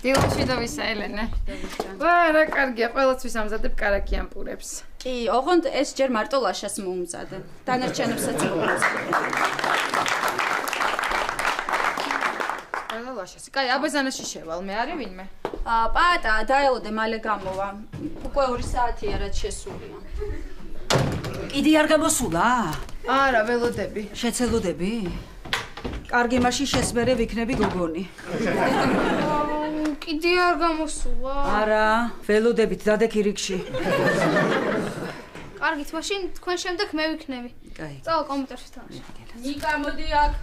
დილოშვიდობისა, ელენე. რა კარგია, ყველაცვის ამზადებ კარაქიან პურებს. კი, ოღონდ ეს ჯერ მარტო ლაშას მოუმზადე. დანარჩენებსაც მოუმზადე. ყველა ლაშასი. კაი, აბაზანაში შევალ, მე არის ვინმე? პატა, დაელოდე, მალე გამოვა. უკვე 2 საათია რაც შესულია. კიდე არ გამოსულა? არა, ველოდები. შეცელოდები? კარგი, მაშინ შესმერე ვიქნები გოგონი. კიდე არ გამოსულა? არა, ველოდებით დადექი რიგში. კარგით, მაშინ თქვენ შემდეგ მე ვიქნები. კაი. წავალ კომპიუტერში თამაში. ნიკა, მოდი აქ.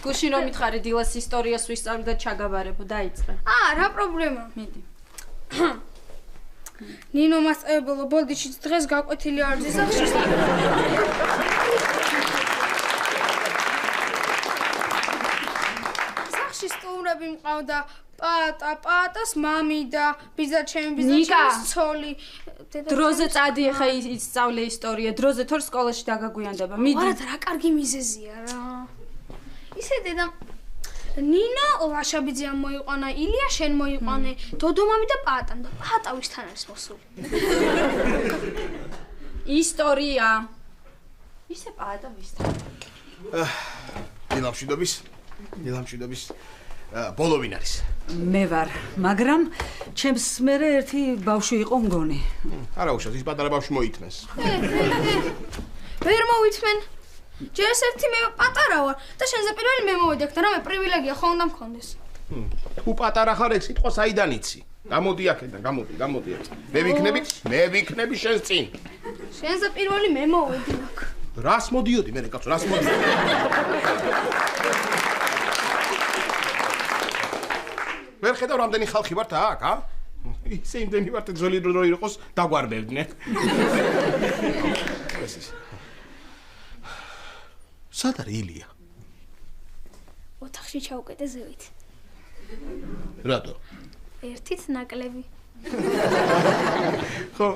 გუშინ რომ მითხარი დილას ისტორიას ვისწავლი და ჩაგაბარებო, დაიწყე. რა პრობლემა? მიდი. ნინო მასწავლებელო ბოლდიშიც დღეს გაკვეთილი არ ძის სახში. სახში სტუმრები მყავდა პატას მამი და ბიძაჩემის ცოლი. დროზე წადი ახლა ისწავლე ისტორია, დროზე თორ სკოლაში დაგაგვიანდება. მიდი. არა, რა კარგი მიზეზია რა. ისე დედა ნინო ლაშაბიძეამ მოიყვანა, ილია შენ მოიყვანე, დოდო მამი და პატამ და პატა ვისთან არის მოსული? ისტორია. ისე პატა ვისთან. დილამშვიდობის. ბოლო ვინ არის? მე ვარ, მაგრამ ჩემს მერე ერთი ბავშვი იყო მგონი. არა უშავს, ის პატარა ბავშვი მოითმეს. ვერ მოვითმენ. ჯერ ერთი მე პატარა ვარ და შენზე პირველი მე მოვიდექ და რამე პრივილეგია ხო უნდა მქონდეს. თუ პატარა ხარ, ეს სიტყვა საიდან იცი? გამოდი აქედან, გამოდი აქ. მე ვიქნები შენს წინ. შენზე პირველი მე მოვიდექ. რას მოდიოდი მე კაცო, რას მოდიოდი? ვერ ხედავ რამდენი ხალხი ვართ აქ, ისე იმდენი ვართ ძველი დრო იყოს დაგვარბებდნენ. სად არის ილია? ოთახში ჩაუკეტე ზევით. რატო? ერთით ნაკლები. ხო.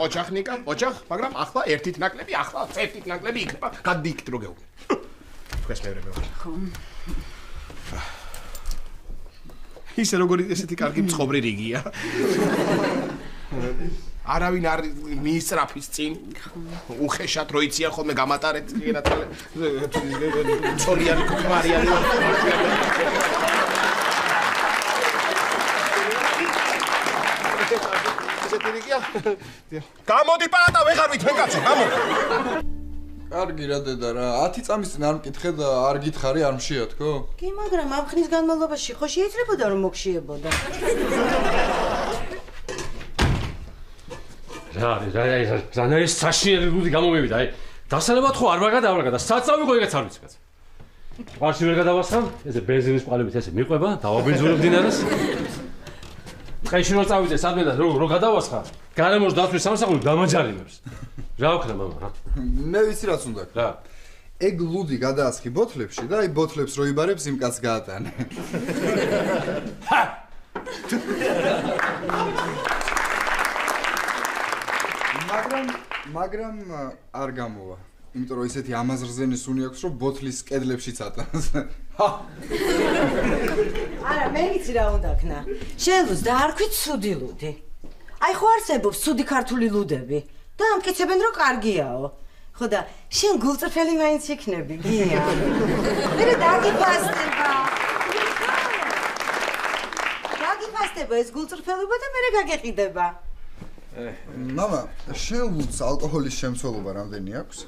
ოჯახ, მაგრამ ახლა ერთით ნაკლები, ახლა ერთით ნაკლები იქნება. გადიიქით რო გეუბნე. თქვენს მერე მე ვარ. ხო. ისე როგორი ესეთი კარგი მწყობრი რიგია. არავინ არ მიისწრაფის წინ. უხეშად რო იციან ხოლმე გამატარეთ გენატალე. ცოლიანი ქმარიანი. ესეთი რიგია. გამოდი პატა, ვეღარ ვითმე კაცო, გამოდი. კარგი რა დედა რა, 10 წამის წინ არ მკითხე და არ გითხარი არ მშიათქო? კი, მაგრამ ამ ხნის განმავლობაში ხო შეიძლებოდა რომ მოგშიებოდა. რა ის საშინელი ლუდი გამომივიდა, დასალევად ხო არ ვაგადავრაგა და საწავიღო ეგეც არ ვიცი კაცო. ყარში ვერ გადავასხამ, ესე ბენზინის ყალებით ესე მიყვება, დავაბენზინებ დინარას. ტყეში რო წავიდე სადმე და რო გადავასხა, გარემოს დაცვის სამსახური დამაჯარიმებს. რა ვქნა მამა? მე ვიცი რაც უნდა. რა? ეგ ლუდი გადაასხი ბოთლებში და აი ბოთლებს რო იბარებს იმ კაცს გაატანე. მაგრამ არ გამოვა. იმიტომ რომ ისეთი ამაზრზენის უნი აქვს რომ ბოთლის კედლებშიც ატანს. არა, მე ვიცი რა უნდა ქნა. შენ ლუდს დაარქვით ცუდი ლუდი. აი ხო არსებობს ცუდი ქართული ლუდები და ამტკიცებენ რომ კარგიაო. ხო და შენ გულწრფელი მაინც იქნები, გია. მე დაგიფასდება. დაგიფასდება ეს გულწრფელობა და მე გაგეყიდება. მამა, შენ ლუდს ალკოჰოლის შემცველობა რამდენი აქვს?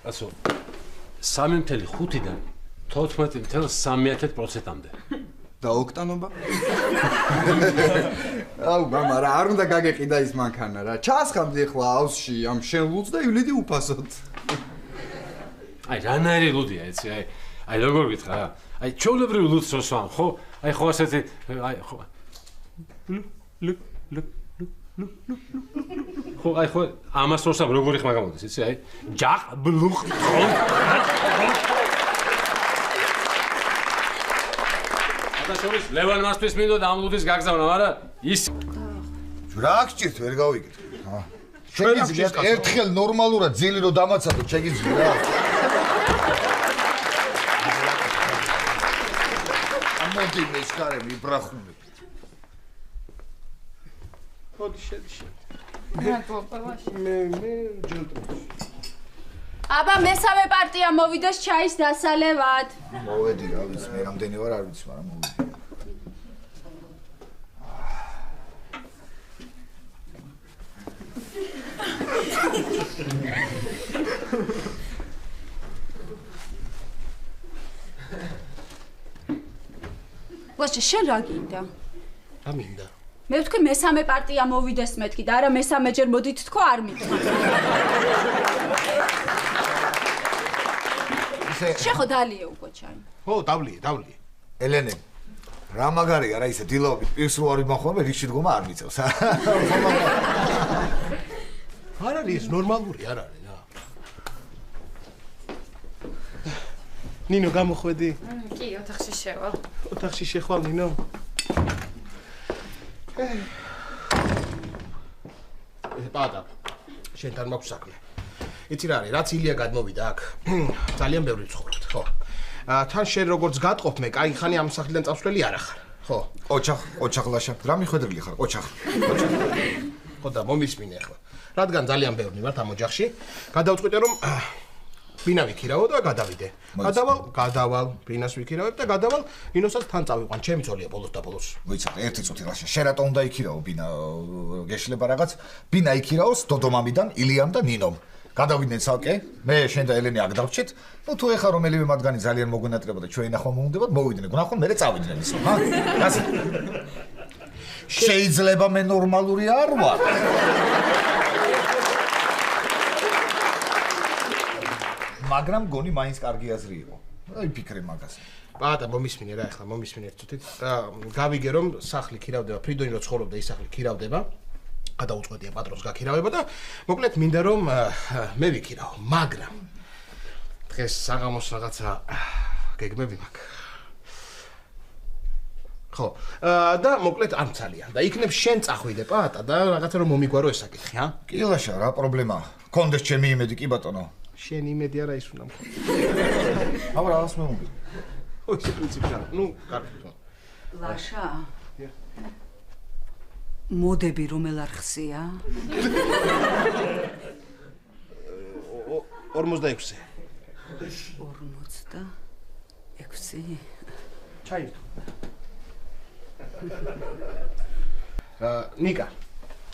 კაცო, 3.5-დან 14.3%-მდე. და ოქტანობა? აუ, მამა, რა არ უნდა გაგეყიდა ის მანქანა რა. ჩაასხამდი ახლა ავსში ამ შენ ლუდს და ივლიდი უფასოდ. აი, რანაირი ლუდია, იცი, აი როგორ გითხრა რა. აი, ჩვეულებრივი ლუდს რო სვამ, ხო? აი, ხო ასეთი, აი, ხო. ხო, აი, ხო, ამას რო სვამ, როგორი ხმა გამოდის, იცი, აი, ჯაყ, ბლუხ, ხო. შორის ლევან მასთვის მინდოდა ამ ლუდის გაგზავნა, მაგრამ ის რა გჭირთ ვერ გავიგეთ. შეგიძლიათ ერთხელ ნორმალურად ძილი რო დამაცადოთ, შეგიძლიათ. ამოდი მეშხარე მიბრახუნებით. მოდი შედი. მე ჯილდრებს. აბა მესამე პარტია მოვიდეს ჩაის დასალევად. მოვედი რა ვიცი, მე რამდენი ვარ არ ვიცი, მაგრამ მოვედი. ვაჭი შენ რა გინდა? რა მინდა? მე ვთქვი მესამე პარტია მოვიდეს მეთქი და არა მესამეჯერ მოდით თქო არ მითხრა. შეხო დალიე უკვე ჩაი. ხო, დავლიე. ელენე, რა მაგარია რა ისე დილაობით პირს უარი მოხმობ, რიში დგომა არ მიწევს. არ არის ნორმალური, არ არის რა. ნინო გამოხვედი? კი, ოთახში შევალ. ოთახში შეხვალ ნინო? პატა, შენთან მაქვს საქმე. იცი რა არის, რაც ილია გადმოვიდა აქ. ძალიან ბევრი ცხოვრობთ, ხო? თან შენ როგორც გატყობ მე, კაი ხანი ამ სახლიდან წავსვლელი არ ახარ, ხო? ოჩახლაშა, რა მიხვედრილი ხარ? ოჩახ. ხო და მომისმინე ახლა. რადგან ძალიან ბევრი ვართ ამ ოჯახში, გადავწყვიტე რომ ბინა ვიქირავო და გადავიდე. გადავალ, ბინას ვიქირავებ და გადავალ, ნინოსაც თან წავიყვან, ჩემი ძოლია ბოლოს და ბოლოს. მოიცადე, ერთი წუთი ლაშა, შენ რატომ უნდა იქირავო ბინა? გეშლება რაღაც? ბინა იქირავს დოდომამიდან, ილიამ და ნინომ. გადავიდნენ ცალკე, მე შენ და ელენე აქ დავრჩით. ნუ თუ ეხა რომელივე მათგანი ძალიან მოგონატრება და ჩვენ ახლა მომუნდებოდ, მოვიდნენ. გნახონ მე წავიდნენ ისო, ჰა? რასი? შეიძლება მე ნორმალური არ ვარ. მაგრამ გონი მაინც კარგი აზრი იყო. აი ფიქრე მაგას. პატა მომისმინე რა ახლა, მომისმინე ერთ წუთით. გავიგე რომ სახლი ქირავდება, ფრიდონი რო ცხოვრობდა ის სახლი ქირავდება. გადაუწყვეტია პატრონს გაქირავება და მოკლედ მინდა რომ მე ვიქირავო, მაგრამ დღეს საღამოს რაღაცა გეგმები მაქვს. ხო, და მოკლედ არ მცალიან და იქნებ შენ წახვიდე პატა და რაღაცა რომ მომიგვარო ეს საკითხი, ჰა? კი ლაშა, რა პრობლემაა? კონდეს ჩემი იმედი კი ბატონო. შენ იმედი არა ის უნდა მქონდეს. აბა რაღაც მეუბნები. ой, ეს პრინციპი რა. ნუ, კარგი. ლაშა. მოდები რომელ არხსია? 46. 46. ჩაირთო. ნიკა.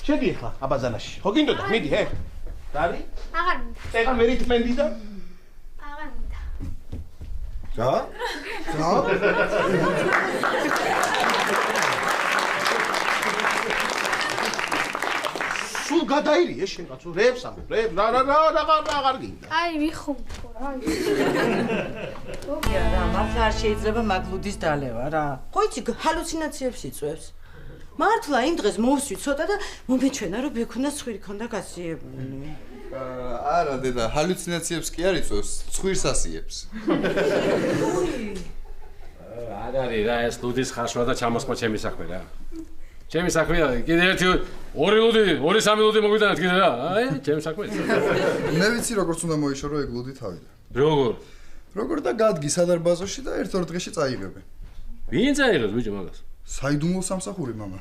შედი ახლა აბაზანაში. ხო გინდოდა? მიდი, ჰე. დარი? აღარ მინდა. ეხლა მე რითმენდი და? აღარ მინდა. რა? სულ გადაირიე შენ კაცო, რებს ამბობ, რებს, რა აღარ გინდა. აი მიხუმთო რა. რა, მართლა არ შეიძლება მაგლუდის დალევა რა. ხო იცი, ჰალუცინაციებს იწვევს. მართლა იმ დღეს მოვსვი ცოტა და მომეჩვენა რომ ბექუნა ცხვირი ქონდა გასიებული. არა დედა, ჰალუცინაციებს კი არ იწვევს, ცხვირს ასიებს. არ არის რა ეს ლუდის ხაშვა და ჩამოსყვა ჩემი საქმე რა. ჩემი საქმეა, კიდე ერთი ორი ლუდი, ორი სამი ლუდი მოგვიტანეთ კიდე რა. აი, ჩემი საქმეა. მე ვიცი როგორც უნდა მოიშორო ეგ ლუდი თავიდან. როგორ და გადგი სადარბაზოში და ერთ-ორ დღეში წაიღებენ. ვინ წაიღებს ბიჭო მაგას? საიდუმლო სამსახური მამა.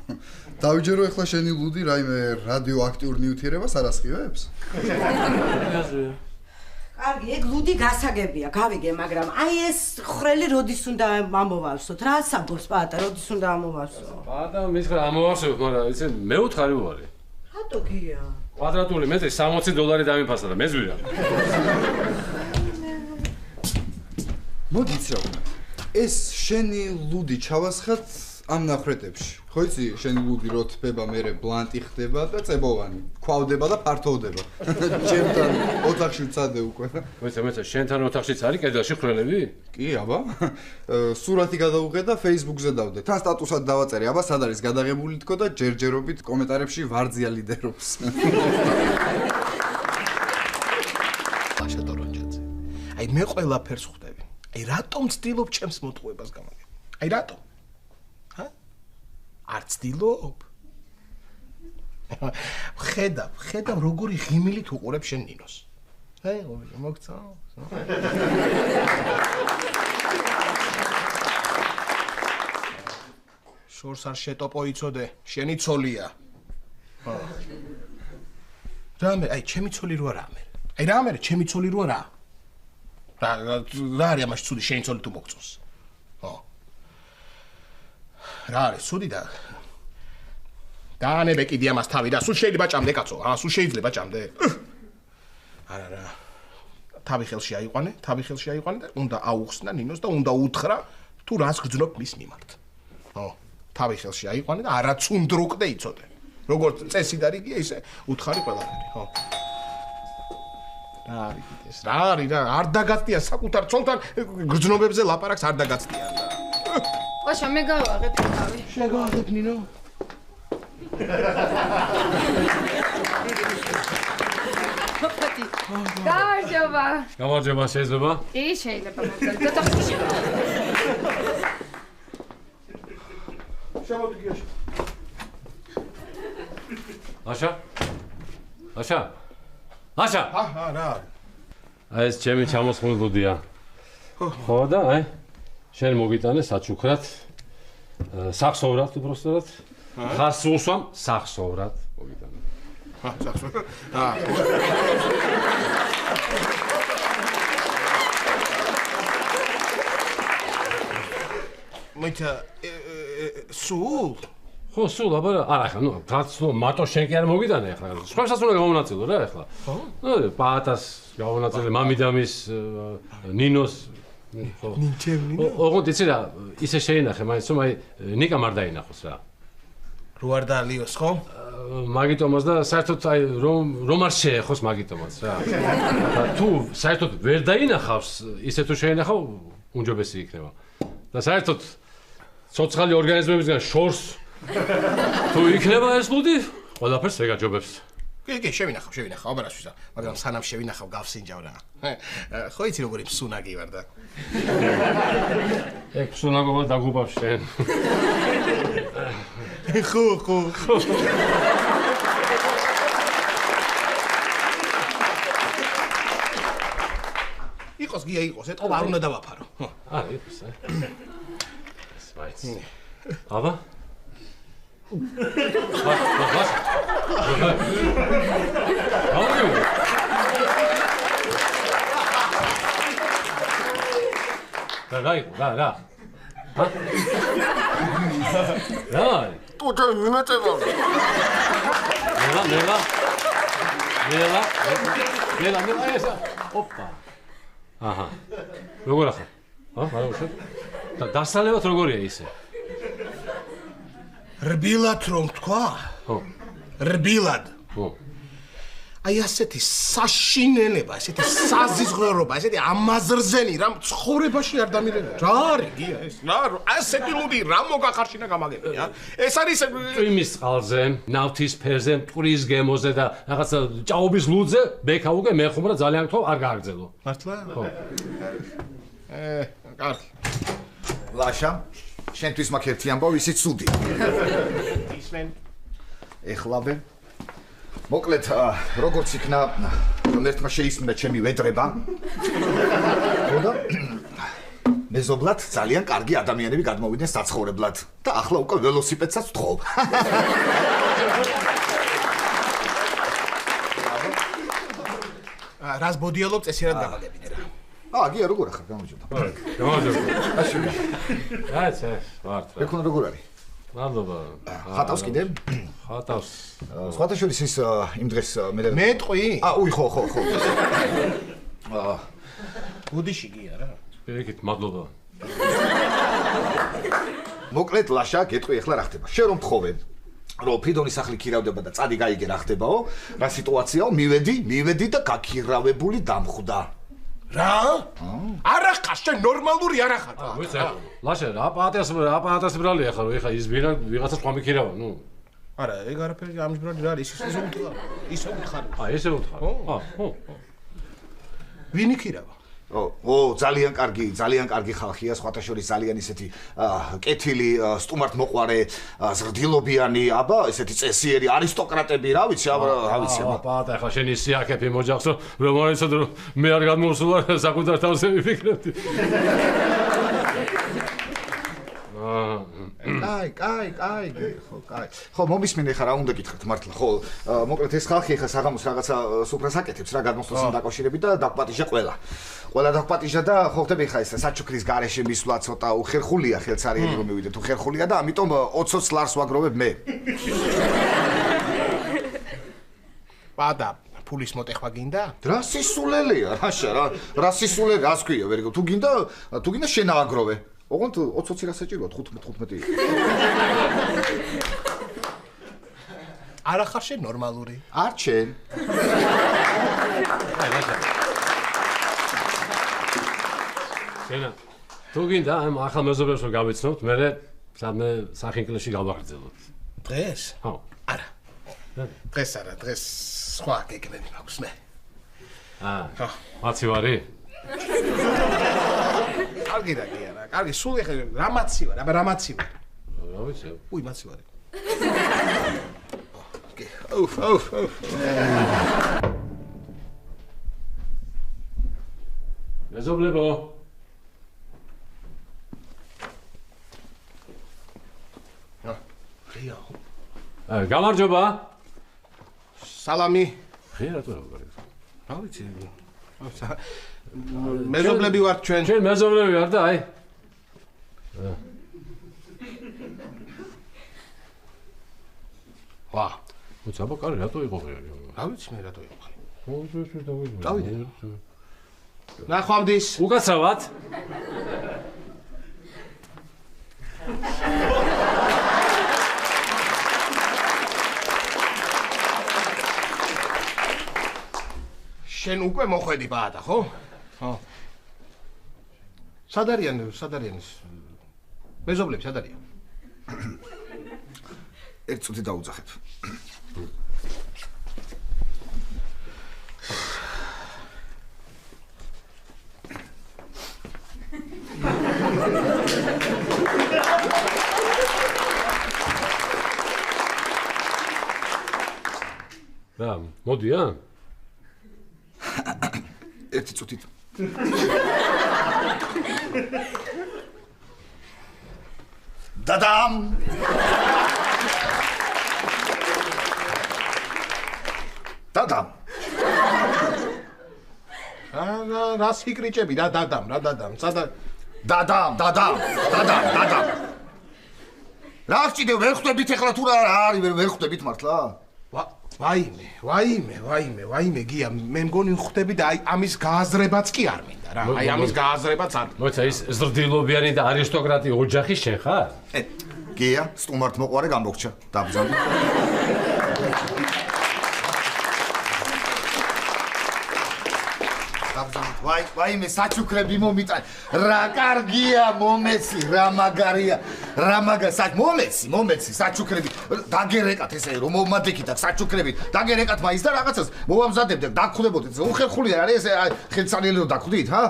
დავიჯერო ახლა შენი ლუდი რაიმე რადიოაქტიურ ნივთიერებას არ ასხივებს? კარგი, ეგ ლუდი გასაგებია, გავიგე, მაგრამ აი ეს ხრელი როდის უნდა ამოვავსოთ? რა სამბობს პატა, როდის უნდა ამოვავსო? პატა მითხრა ამოვავსებ, მაგრამ იცი მე უთხარი ვარი. რატო გია? კვადრატული მეტრი $60 დამიფასა და მეძვირა. მოდიც რა უნდა. ეს შენი ლუდი ჩავასხათ ამ ნახრეტებში. ხო იცი, შენი ლუდი რო თბება, მერე ბლანტი ხდება და წებოვანი, ქვავდება და ფართოვდება. ჩემთან ოთახში ვცადე უკვე. მეც შენთან ოთახშიც არის კედელში ხრელები? კი, აბა. სურათი გადავუღე და Facebook-ზე დავდე. თან სტატუსად დავაწერე, აბა სად არის გადაღებული თქო და ჯერჯერობით კომენტარებში ვარძია ლიდერობს. ლაშა დორონჯაძე. აი მე ყველაფერს ხვდები. აი რატომ ცდილობ ჩემს მოტყუებას გამაგებ? აი რატომ? არ ცდილობ? ხედავ როგორი ღიმილით უყურებ შენ ნინოს. აი, მოგცა. შორს არ შეტოპო იცოდე, შენი ცოლია. რამე, აი, ჩემი ცოლი რო არა მე. აი, რა მე, ჩემი ცოლი რო არა. რა არის ამაში ცუდი შენი ცოლი თუ მოგწონს? რა არის ცუდი და დაანებე კიდე ამას თავი და სულ შეიძლება ჭამდე კაცო, სულ შეიძლება ჭამდე. არა. თავი ხელში აიყვანე და უნდა აუხსნა ნინოს და უნდა უთხრა თუ რას გძნობ მის მიმართ. თავი ხელში აიყვანე და არაცუნდრუკდე იცოდე. როგორც წესი და რიგია ისე უთხარი ყველაფერი, რა არის ეს? რა არის რა? არ დაგაცდია საკუთარ ცოლთან გრძნობებზე ლაპარაკს არ დაგაცდია და. ლაშა მე გავაღებ თავი. შეგავაღებ ნინო. გამარჯობა, შეიძლება? შეიძლება მოძალ. შემოდგია. ლაშა? რა. აი ეს ჩემი ჩამოსხმული ლუდია. ხო და აი შენ მოგიტანე საჩუქრად. სახსოვრად უბრალოდ. ხას უსვამ სახსოვრად მოგიტანე. სახსოვრად. მეთა სულ ხო, სულ, აბა არა ხა, კაცო, მარტო შენ კი არ მოგიტანე ახლა. სხვასაც უნდა გამონაწილო რა ახლა. პაატას გამონაწილე, მამიდამის, ნინოს, ხო. ნინჩემნი. ოღონდ იცი რა, ისე შეინახე, მაინც რომ აი ნიკამ არ დაინახოს რა. რო არ დალიოს, ხო? მაგიტომას და საერთოდ აი რომ არ შეეხოს მაგიტომას რა. თუ საერთოდ ვერ დაინახავს, ისე თუ შეინახავ, უნჯობესი იქნება. და საერთოდ ცოცხალი ორგანიზმებისგან შორს თუ იქნება ეს ლუდი, ყველაფერს ეგაჯობებს. კი, შევინახავ, აბარაშვილა, მაგრამ სანამ შევინახავ გავსინჯავ რა. ხო იცი როგორი ფსუნაგი ვარ და. ეგ ფსუნაგობა დაგუბავს შენ. ხო. იყოს გია იყოს, ეთქო არ უნდა დავაფარო. არა, იყოს. სვაიც. აბა? რა. თუ იმეწება. ნელა ესა. ოპა. აჰა. როგორ ახლა? არა უშო. დასალევად როგორია ისე? რბილად რომ თქვა? ხო. რბილად. ხო. აი ასეთი საშინელება, ესეთი საზიზღრობა, ესეთი ამაზრზენი რამ ცხოვრებაში არ დამირეკა. რა არის გია ეს? რა ასეთი ლუდი რა მოგახარშინა გამაგებია? ეს არის წვიმის წყალზე, ნავთის ფერზე, მტკვრის გემოზე და რაღაც ჭაობის ლუდზე ბექა უკვე მეხუმრა ძალიან თქო არ გააგრძელო. მართლა? ხო. კარგი. ლაშა, შენთვის მაქვს ერთი ამბავი, ისიც ცუდი. ისმენ. ეხლავე. მოკლედ, როგორც იქნა, რომ ერთმა შეისმინა ჩემი ვედრება. ხოდა მეზობლად ძალიან კარგი ადამიანები გადმოვიდნენ საცხოვრებლად და ახლა უკვე ველოსიპედსაც ვთხოვ. რას ბოდიალობ წესიერად გამაგებინე რა. გია როგორ ახარ გამარჯობა. გამარჯობა. აშუქი. რაც ვართ. ეკონა როგორ არის? მადლობა. ხატავს კიდე? ხატავს. სხვათა შორის ის იმ დღეს მე მეტყვი? უი ხო. გუდიში გია რა. ეგეთ მადლობა. მოკლედ ლაშა, გეტყვი ახლა რა ხდება? შენ რომ თხოვე რომ ფრიდონის სახლი ქირავდება და წადი გაიგე რა ხდებაო? რა სიტუაციაო? მივედი და გაქირავებული დამხვდა. რა? არა ხარ შენ ნორმალური არა ხარ. ვიცი. ლაშა, აპატას ბრალია ხარ, ეხა ის ვიღაცა სხვა მიქირავა, ნუ. არა, ეგ არაფერი ამის ბრალი რა არის, ისე უთხარ. ისე უთხარ. ესე უთხარ. ხო. ვინ იქირავა? ძალიან კარგი ხალხია, სხვათა შორის ძალიან ისეთი კეთილი, სტუმართ მოყვარე, ზრდილობიანი, აბა, ესეთი წესიერი არისტოკრატები, რა ვიცი, რა ვიცი. აპატა, ახლა შენ ისე აკეფი მოჯახს, რომ არ იცოდ რომ მე არ გამოსულა საკუთარ თავზე ვიფიქრებდი. კაი, ხო, კაი. ხო, მომისმენე ხარ, რა უნდა გითხრათ მართლა, ხო, მოკლედ ეს ხალხი ხა საღამოს რაღაცა სუფრას აკეთებს რა გადმოსვლასთან დაკავშირებით და დაგპატიჟა ყველა. ყველა დაგპატიჟა და ხო ხტები ხა ეს საჩუქრის გარეშე მისვლა ცოტა უხერხულია ხელსარიელი რომ მივიდეთ უხერხულია და ამიტომ 20 ლარს ვაგროვებ მე. პადა ფულის მოტეხვა გინდა? რა სისულელია, რა სისულელი, რას ქვია, ვერ თუ გინდა შენ ააგროვე. ოღონდ 20 რა საჭიროა 15. არა ხარ შენ ნორმალური? არ შენ. შენა თუ გინდა ამ ახალ მეზობლებს რომ გავიცნობთ, მე სადმე სახინკლეში გავაგრძელოთ. დღეს? ხო. არა. დღეს არა, დღეს სხვა გეგმები მაქვს მე. ხო. მაცი ვარი? კარგი არა, კარგი, სულ ეხლა რამაცი ვარ, აბა რამაცი ვარ. რა ვიცი? უი, მაცი ვარ. კი, ოუф. მეზობლებო. ღია. გამარჯობა. სალამი. ღია რატო რა ვარ? რა ვიცი. მეზობლები ვართ ჩვენ. ჩვენ მეზობლები ვარ და აი. ვა. უცაბა კარი რატო იყო ღია? რა ვიცი მე რატო იყო. დავიდე. ნახვამდის. უკაცრავად. შენ უკვე მოხვედი ბაადა, ხო? ხო. სად არიან? მეზობლები სად არიან? ერთ წუთი დაუძახებ. რა, მოდია? ერთი წუთით. დადამ. რა სიკრიჭები და დადამ. დადამ. რა გჭირდება ვერ ხვდებით ეხლა თუ რა არის ვერ ხვდებით მართლა? ვაიმე გია მე მგონი ხვდები და აი ამის გააზრებაც კი არ მინდა რა აი ამის გააზრებაც არ მოიცა ის ზრდილობიანი და არისტოკრატი ოჯახი შენ ხარ? გია სტუმართ მოყვარე გამოგჩა დაბრძანდი ვაიმე საჩუქრები მომიტან რა კარგია მომეცი რა მაგარია მომეცი საჩუქრები დაგერეკათ ესე რომ მომადექით აქ საჩუქრები დაგერეკათ მაინც და რაღაცას მოვამზადებდეთ დაგხვდებოდეთ უხერხულია არის ესე ხელსანელი რომ დაგხვდით ჰა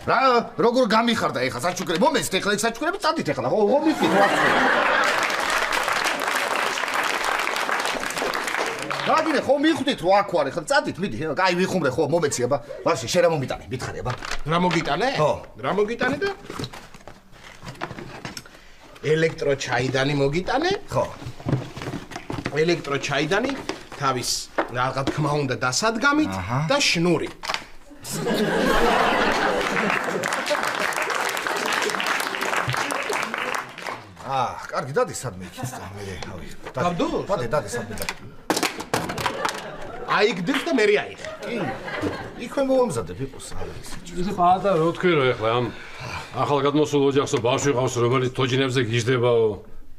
რა როგორ გამიხარდა ეხა საჩუქრები მომეცით ეხლა ეს საჩუქრები წადით ეხლა ხო მომიწით რა გაგინე ხო მიხდით რო აქ ვარ ეხლა წადით მიდი კაი ვიხუმრე ხო მომეცი აბა ვაში შენ რა მომიტანე მითხარი აბა რა მოგიტანე ხო რა მოგიტანე და ელექტროჩაიდანი მოგიტანე ხო ელექტროჩაიდანი თავის რაღაც თქმა უნდა დასადგამით და შნური კარგი დადი სადმე იქით და მე ავი გავდო დადი სადმე აიგდებ და მე აიღე. კი. იქვე მოვამზადებ იყოს არის. ისე პაატა რო თქვი რომ ეხლა ამ ახალგადმოსულ ოჯახსო ბავშვი ყავს რომელიც თოჯინებზე გიждდებაო.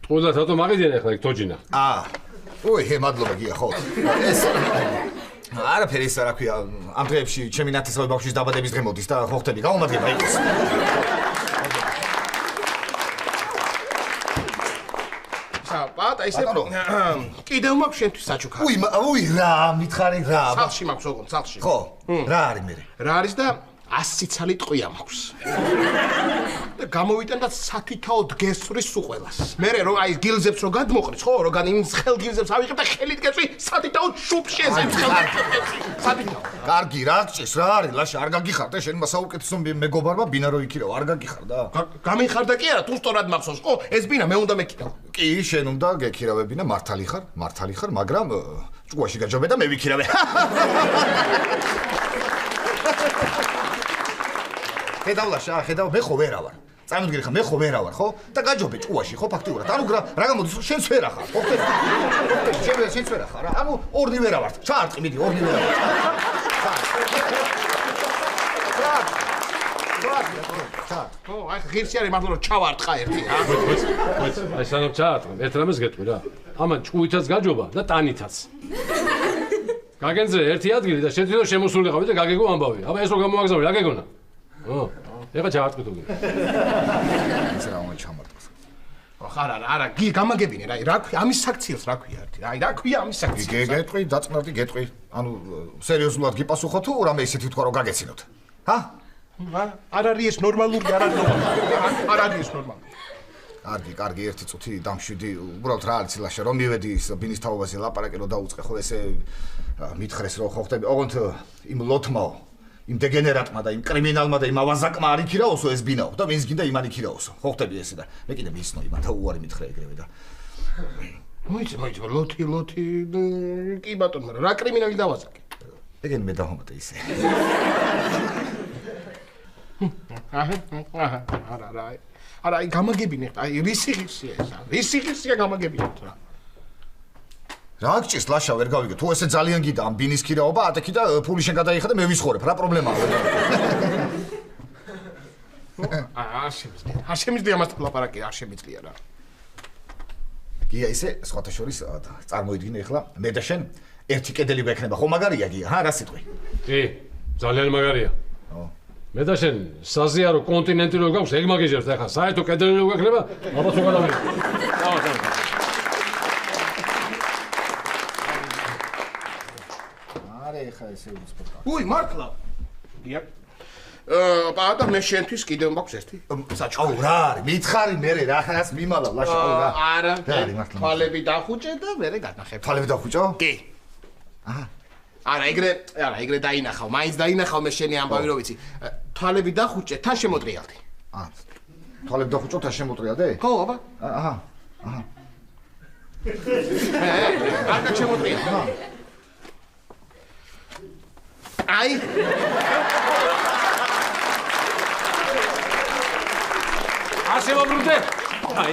თყუდათ რატომ აღიდიან ეხლა იქ თოჯინა? ოი, მადლობა გია ხო. ეს არაფერი ის რა ქვია ამ დღეებში ჩემი ნათესავი ბავშვის დაბადების დღე მოდის და ხო ხტები გაუმადგება იყოს. პაატა ისე კიდევ მაქვს შენთვის საჩუქარი. უი რა მითხარი რა სახლში მაქვს ოღონდ სახლში. ხო რა არის მე? რა არის და 100 ცალი ტყვია მაქვს. და გამოვიტან და სათითაო დგესვრის უყველას. მე რომ აი გილზებს რო გადმოყრის, ხო, როგან იმ ხელ გილზებს ავიღებ და ხელით გესვი სათითაო შუბში ეზებ სათითაო. კარგი, რა გჭირს, რა არის, ლაშა, არ გაგიხარდა შენმა საუკეთესო მეგობარმა ბინა რო იქირავ, არ გაგიხარდა? გამიხარდა კი არა, თუ სწორად მახსოვს, ხო? ეს ბინა მე უნდა მეკირავ. კი, შენ უნდა გეკირავებინა, მართალი ხარ, მაგრამ ჭუაში გაჯობე და მე ვიქირავე. ხედავ ლაშა, ხედავ, მე ხო ვერა ვარ. წარმოიდგინე ხა, მე ხო ვერა ვარ, ხო? და გაჯობე ჭუაში, ხო, ფაქტიურად. ანუ რა გამოდის, შენც ვერა ხარ, ხო? შენც ვერა ხარ, რა. ანუ ორნი ვერა ვარ. ჩაარტყი, მიდი, ორნი ვერა ვარ. ხო, აი ღირსი არის მართლა რომ ჩავარტყა ერთი, რა. აი სანამ ჩაარტყე, ერთ რამეს გეტყვი რა. ამან ჭუითაც გაჯობა და ტანითაც. გაგენძრე ერთი ადგილი და შენ თვითონ შემოსულიყავი და გაგეგო ამბავი. აბა ეს რო გამოაგზავნე, რა გეგონა? ეხა ჩაარტყი თუ გინდა. ისე რა უნდა ჩამარტყოს. ხარა, არა, გამაგებინე რა, რა ქვია, ამის საქციელს რა ქვია ერთი. აი, რა ქვია ამის საქციელს? გეტყვი, დაწნარდი გეტყვი. ანუ სერიოზულად გიპასუხო თუ რამე ისეთი თქვა რომ გაგეცინოთ? ჰა? არ არის ეს ნორმალური, არ არის ეს ნორმალური. კარგი, ერთი წუთი დამშვიდი, უბრალოდ რა არის ლაშა, რომ მივედი ის ბინის თაობაზე ლაპარაკი რომ დაუწყე, ხო ესე მითხრეს რომ ხო ხტები, ოღონდ იმ ლოთმაო, იმ დეგენერატმა და იმ კრიმინალმა და იმ ავაზაკმა არ იქირაოსო ეს ბინაო და ვინც გინდა იმან იქირაოსო. ხო ხტები ესე და მე კიდე მისნო იმათა უარი მითხრე ეგრევე და მოიცა, ლოთი, კი ბატონო, რა კრიმინალი დავაზაკე? ეგენ მე დავამატე ისე. არა, აი გამაგებინე, აი რისი ღირსია გამაგებინეთ რა. რა გჭირს ლაშა ვერ გავიგე, თუ ესე ძალიან გიდა ამ ბინის ქირაობა, ატექი და ფული შენ გადაიხადე, მე ვისხორებ, რა პრობლემაა? არ შემიძლია მას ლაპარაკი, არ შემიძლია რა. გია ისე სხვათა შორის წარმოიდგინე ახლა მე და შენ ერთი კედელი გვექნება, ხო მაგარია გია, ჰა რა სიტყვი? კი, ძალიან მაგარია. მე და შენ საზიარო კონტინენტი რო გაქვს, ეგ მაგეჟებს და ახლა საერთო კედელი რო გვექნება, ალბათ რო გადავიდე. ხა ესე უცბობა. უი, მართლა. გია. პატა მე შენთვის კიდევ მაქვს ერთი. საჭო რა არის? მითხარი მე რას მიმალა ლაშა რა. არა. თვალები დახუჭე და მე გადახებ. თვალები დახუჭო? კი. აჰა. არა, ეგრე დაინახავ, მაინც დაინახავ მე შენი ამბავი რო ვიცი. თვალები დახუჭე, თან შემოტრიალდი. თვალები დახუჭო, თან შემოტრიალდე? ხო, აბა. აჰა. არა, შემოტრიალდი. აი ასე ვაბრუნდე აი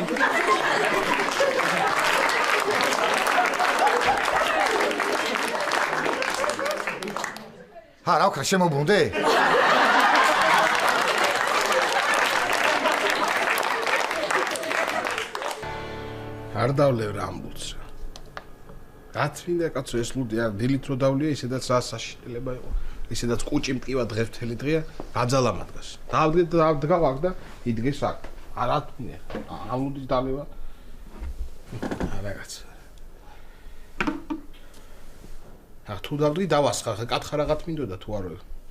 ჰა რა ვქნა შემოbrunდე არ დავლევ რამბულს გაწმინდა კაცო ეს ლუდი არ დილით რო დავლია ისედაც საშინელება იყო ისედაც კუჭი მტკივა დღევთელი დღეა გაძალა მაგას დავდგავ აქ და იდგეს აქ არა თუნე ამ ლუდის დალევა არა კაცო აქ თუ დავდგი დავასხა კათხა რაღაც მინდოდა თუ არ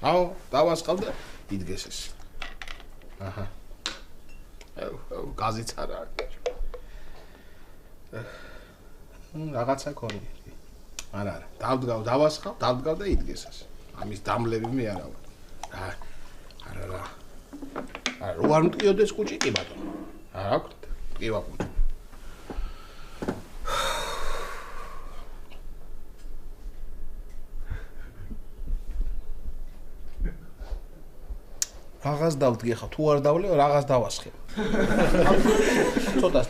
აო დავასხავ და იდგეს ეს აჰა გაზიც არა რაღაცა ქონია. არა, დავდგავ, დავასხავ, დავდგავ და იდგეს ეს. ამის დამლები მე არა ვარ. არა. რო არ მტკიოდეს კუჭი კი ბატონო. არა აქვს, მტკივა კუჭი. რაღაც დავდგე ხა, თუ არ დავლევ, რაღაც დავასხე. ცოტას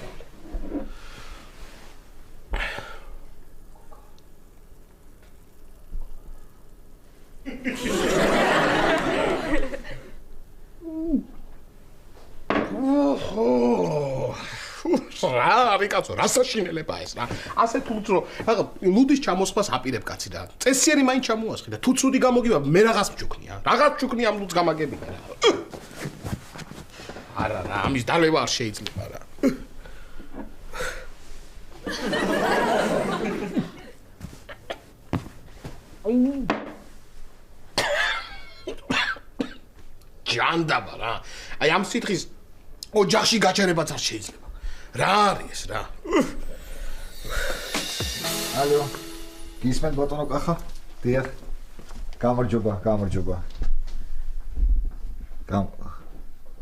რა რიკაცო რა საშინელება ეს რა ასე თუც რომ რაღა ლუდის ჩამოსხმას აპირებ კაცი რა წესიერი მაინც ჩამოასხი და თუ ცუდი გამოგივა მე რაღაც მჩუქნია ამ ლუდს გამაგებინა რა არა რა ამის დალევა არ შეიძლება რა ჯანდაბა რა აი ამ სითხის ოჯახში გაჩერებაც არ შეიძლება. რა არის ეს რა? ალო. გისმენთ ბატონო კახა? დიახ. გამარჯობა.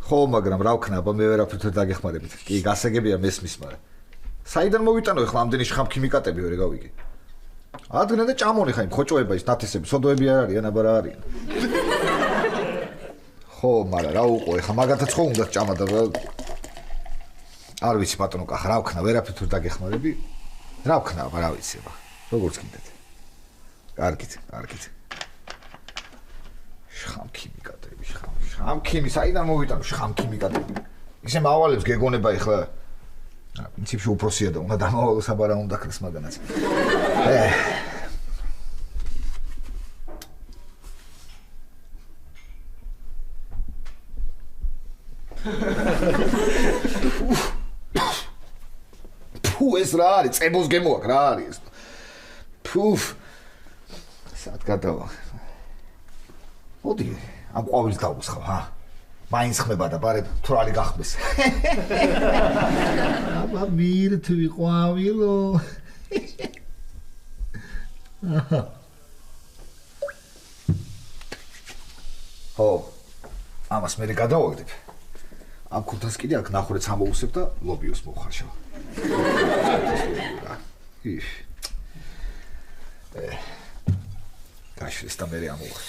ხო, მაგრამ რა ვქნა, აბა მე ვერაფრით ვერ დაგეხმარებით. კი, გასაგებია მესმის, მაგრამ საიდან მოვიტანო ახლა ამდენი შხამქიმიკატები ვერ გავიგე. ადგნე და ჭამონი ხა იმ ხოჭოება ის ნათესები, სოდოები არ არიან, აბა რა არიან. ხო, მაგრამ რა უყო, ახლა მაგათაც ხო უნდა ჭამა და არ ვიცი ბატონო კახა, რა ვქნა, ვერაფრით ვერ დაგეხმარები. რა ვქნა, აბა რა ვიცი, აბა. როგორც გინდათ. კარგით. შხამქიმიკატები, შხამქიმი, საიდან მოვიტანო შხამქიმიკატები? ისე მავალებს გეგონება ეხლა. პრინციპში უფროსია და უნდა დამავალოს აბა რა უნდა ქრეს მაგანაც. ფუ ეს რა არის? წებოს გემოაკ რა არის ეს? ფუფ. სად გადავა? მოდი, ამ ყვავილს დავუსხავ, ჰა? მაინც ხმება და ბარებ თვრალი გახმეს. აბა მირთვი ყვავილო. ო, ამას მე გადავაგდებ. ამ ქუთას კიდე აქ ნახურეთს ამოუსებ და ლობიოს მოვხარშავ. გაშლის და მე ამოვხარ.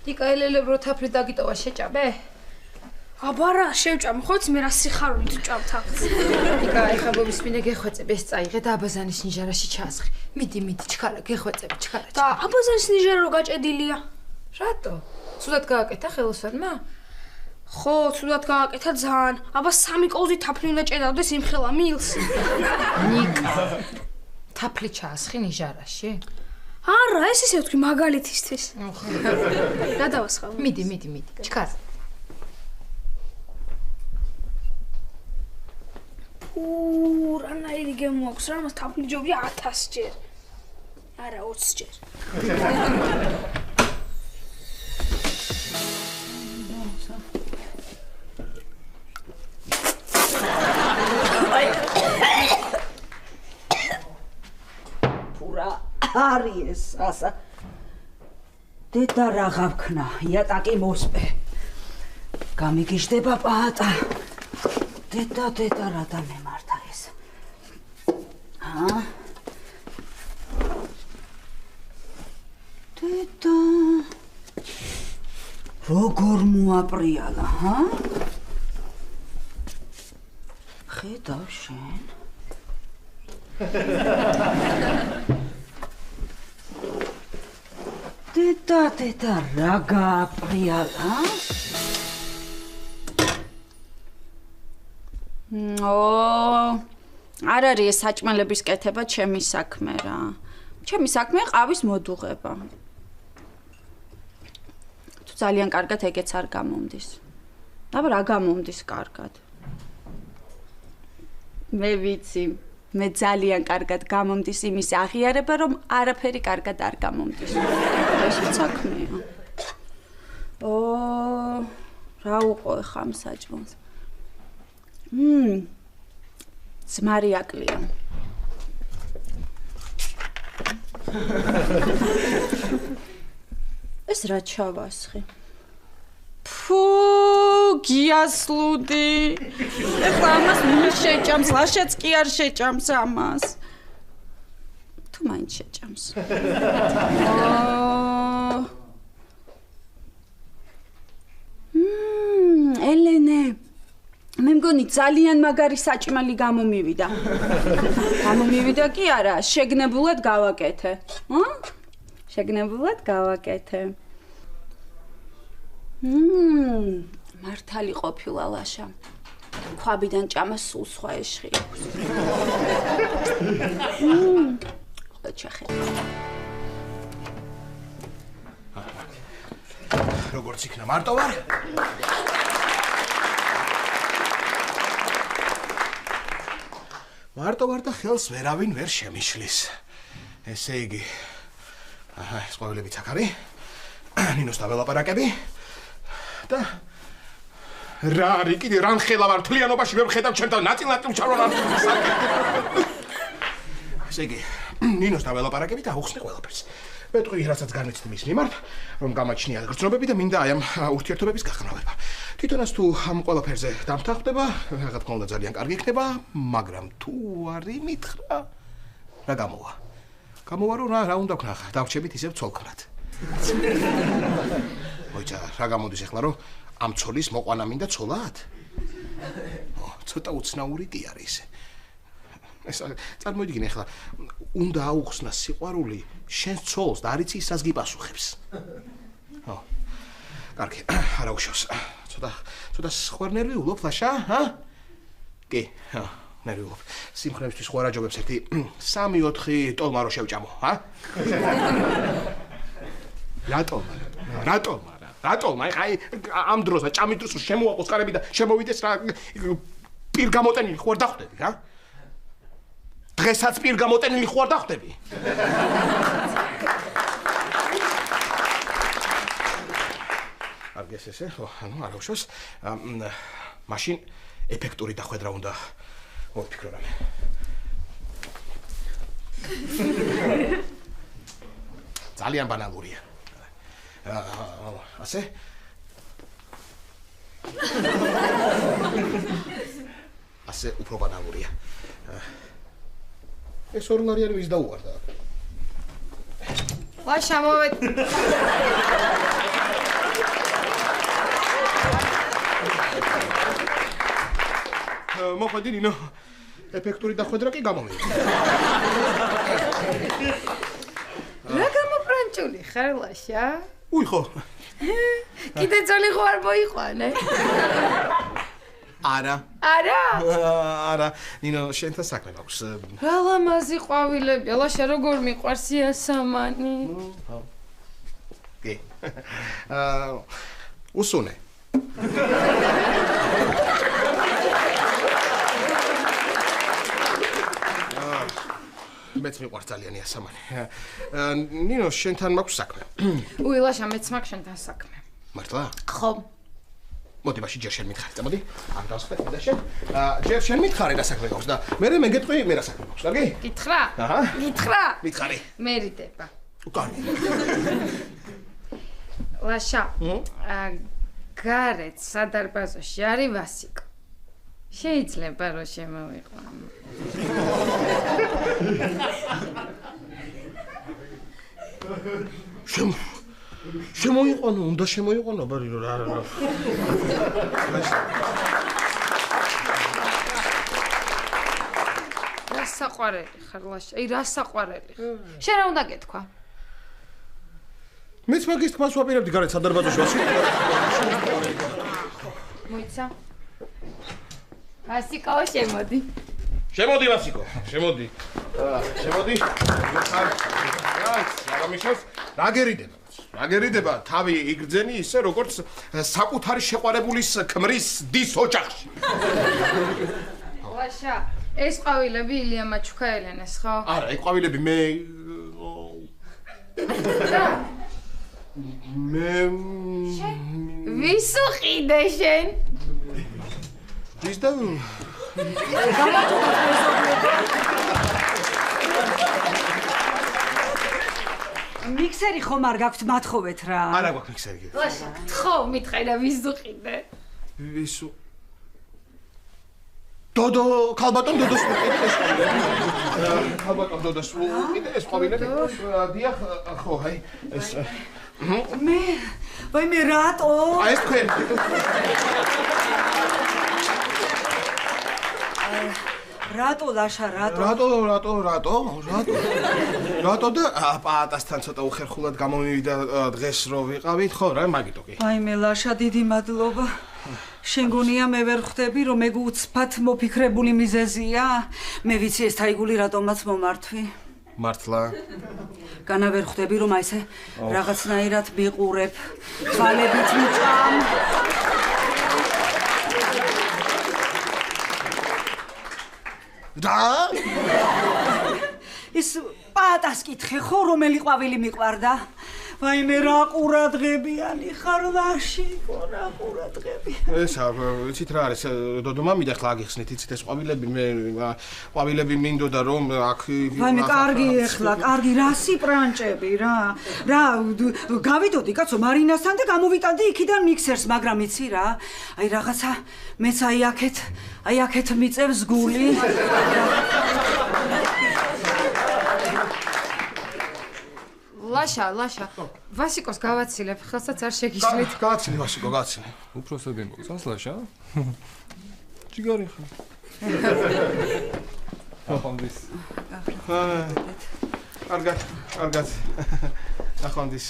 იკაელელებრო თაფლი დაგიტოვა შეჭამე? აბა რა შევჭამე, ხოც მე რა სიხარულით ვჭამთ აქ. იკა, ეხა ბობისმინე გეხვეწებ, ეს წაიღე და აბაზანის ნიჟარაში ჩაასხი. მიდი, ჩქარა, გეხვეწები, ჩქარა. და აბაზანის ნიჟარა რო გაჭედილია. რატო? ცუდად გააკეთა ხელოსანმა? ხო, ცუდად გააკეთა ძალიან. აბა 3 კოვზი თაფლი უნდა ჭედავდეს იმ ხელა მილს. ნიკა. თაფლი ჩაასხი ნიჟარაში? არა, ეს ისე ვთქვი მაგალითისთვის. გადავასხავ. მიდი, ჩქარა. რანაირი გემოაქვს რა, მას თაფლი ჯობია 1000 ჯერ. არა, 20 ჯერ. ფურა არის ეს ასა. დედა რა გავქნა, იატაკი მოსპე. გამიგიჟდება პაატა. დედა რა დამემართა ეს. დედა როგორ მოაპრიალა, ჰა? ხედავ შენ. დედა რა გააპრიალა? არ არის ეს საჭმელების კეთება ჩემი საქმე რა. ჩემი საქმე ყავის მოდუღება. თუ ძალიან კარგად ეგეც არ გამომდის. აბა რა გამომდის კარგად? მე ვიცი, მე ძალიან კარგად გამომდის იმის აღიარება, რომ არაფერი კარგად არ გამომდის. ეს საქმეა. რა უყო ხა ამ საჭმელს? ძმარი აკლია. ეს რა ჩავასხი? ფუ, გიასლუდი. ეხლა ამას მი შეჭამს, ლაშაც კი არ შეჭამს ამას. თუ მაინც შეჭამს. ელენე მე მგონი ძალიან მაგარი საჭმელი გამომივიდა. გამომივიდა კი არა, შეგნებულად გავაკეთე. შეგნებულად გავაკეთე. მართალი ყოფილა ლაშა. ქვაბიდან ჭამა სულ სხვა ეშხიებს. ოჩახე. როგორც იქნა მარტო ვარ? მარტო ხელს ვერავინ ვერ შემიშლის. ესე იგი, ეს ყვავილებიც აქ არის. ნინოს დაველაპარაკები და რა არის კიდე რან ხელა ვარ თლიანობაში ვერ ხედავ ჩემთან ნაწილ ჩავრონა. ესე იგი, ნინოს დაველაპარაკები და უხსნი ყველაფერს. მეტყვი რასაც განვიცდი მის მიმართ, რომ გამაჩნია გრძნობები და მინდა აი ამ ურთიერთობების გახსნავება. თვითონაც თუ ამ ყველაფერზე დამთანხმდება, რა თქმა უნდა ძალიან კარგი იქნება, მაგრამ თუ არ იმითხრა, რა გამოვა? გამოვა რომ რა უნდა ვქნა, დავრჩებით ისევ ცოლქნად. მოიცა, რა გამოდის ახლა რომ ამ ცოლის მოყვანა მინდა ცოლად? ცოტა უცნაური კი არის. ეს წარმოიდგინე ახლა უნდა აუხსნა სიყვარული შენს ცოლს და არ იცი ისაც გიპასუხებს. კარგი, არა უშავს. ცოტა სხვა ნერვიულობ, ლაშა, ჰა? კი, ნერვიულობ. სიმღერებისთვის სხვა რაჯობებს ერთი 3-4 ტოლმა რო შევჭამო, ჰა? რატომ? აი ამ დროსაც ჭამის დროს შემოაყოს კარები და შემოვიდეს რა პირ გამოტენილი ხო არ დახვდები, რა? დღესაც პირ გამოტენილი ხო არ დახვდები? არგეს ესე, ანუ არა უშავს. მაშინ ეფექტური დახვედრა უნდა მოვფიქრო რამე. ძალიან ბანალურია. ასე? ასე უფრო ბანალურია. ეს ორლარიანი ვის დაუვარდა? ლაშა მოვედ. მოხდი ნინო. ეფექტური დახვედრა კი გამომივიდა. რა გამოპრანჭული ხარ ლაშა? უი ხო. კიდე ძოლი ხო არ მოიყვანე? არა, ნინო, შენთან საქმე მაქვს. რა ლამაზი ყვავილები, ლაშა როგორ მიყვარს იასამანი? კი. უსუნე. მეც მიყვარს ძალიან იასამანი. ნინო, შენთან მაქვს საქმე. უი, ლაშა, მეც მაქვს შენთან საქმე. მართლა? ხო. მოდი მაშინ ჯერ შენ მითხარი, წამოდი. ამ დავსხეთ და შენ. ჯერ შენ მითხარი რა საქმე გაქვს და მე გეტყვი მე რა საქმე გაქვს, კარგი? გითხრა? აჰა. გითხრა? მითხარი. მერიდება. უკარი. ლაშა. გარეთ სადარბაზოში არის ვასიკო. შეიძლება რომ შემოვიყვანო. შემოიყვანო, უნდა შემოიყვანო, ბარივო რა. რა საყვარელი ხარ ლაშა? აი რა საყვარელი. შენ რა უნდა გეთქვა? მეც მაგის თქმას ვაპირებდი გარეთ სადარბაზოში ვასიკო. მოიცა. ვასიკო, შემოდი. შემოდი ვასიკო, შემოდი. შემოდი. რა მიშოს? რა გერიდება? თავი იგრძენი ისე როგორც საკუთარი შეყვარებულის ქმრის დის ოჯახში. ლაშა, ეს ყვავილები ილია მაჩუკა ელენეს, ხო? არა, ეს ყვავილები მე ვის უყიდე შენ? ვის და მიქსერი ხომ არ გაქვთ მათხოვეთ რა. არა გვაქვს მიქსერი. ლაშა, ხო, მითხარ და ვის უყიდე? ვის დოდო, ქალბატონ დოდოს უყიდე ეს ყვავილები. ქალბატონ დოდოს უყიდე ეს ყვავილები. დიახ, ხო, აი ეს მე რატო? აი ეს თქვენ. რატო ლაშა, რატო? რატო და პაატასთან ცოტა უხერხულად გამომივიდა დღეს რო ვიყავით, ხო რა, მაგიტო კი. აი მე ლაშა, დიდი მადლობა. შენ გონია მე ვერ ხვდები რომ ეგ უცბად მოფიქრებული მიზეზია? მე ვიცი ეს თაიგული რატომაც მომართვი. მართლა? განა ვერ ხვდები რომ აი ესე რაღაცნაირად მიყურებ, თვალებით მიწამ. და ის პატას კითხე ხო რომელი ყვავილი მიყვარდა? ვაიმე რა ყურადღებიანი ხარ ლაშიკო რა ყურადღებიანი. ესა იცით რა არის დოდომამი და ახლა აგიხსნით იცით ეს ყვავილები მინდოდა რომ აქ ვაიმე კარგი ახლა კარგი რა სიპრანჭები რა გავიდოდი კაცო მარინასთან და გამოვიტანდი იქიდან მიქსერს მაგრამ იცი რა აი რაღაცა მეც აი აქეთ მიწევს გული ლაშა ვასიკოს გავაცილებ ხელსაც არ შეგიშლით გავაცილე ვასიკო გავაცილე უფროსები მოგწონს ლაშა ჯიგარი ხარ ახონდის კარგად ახონდის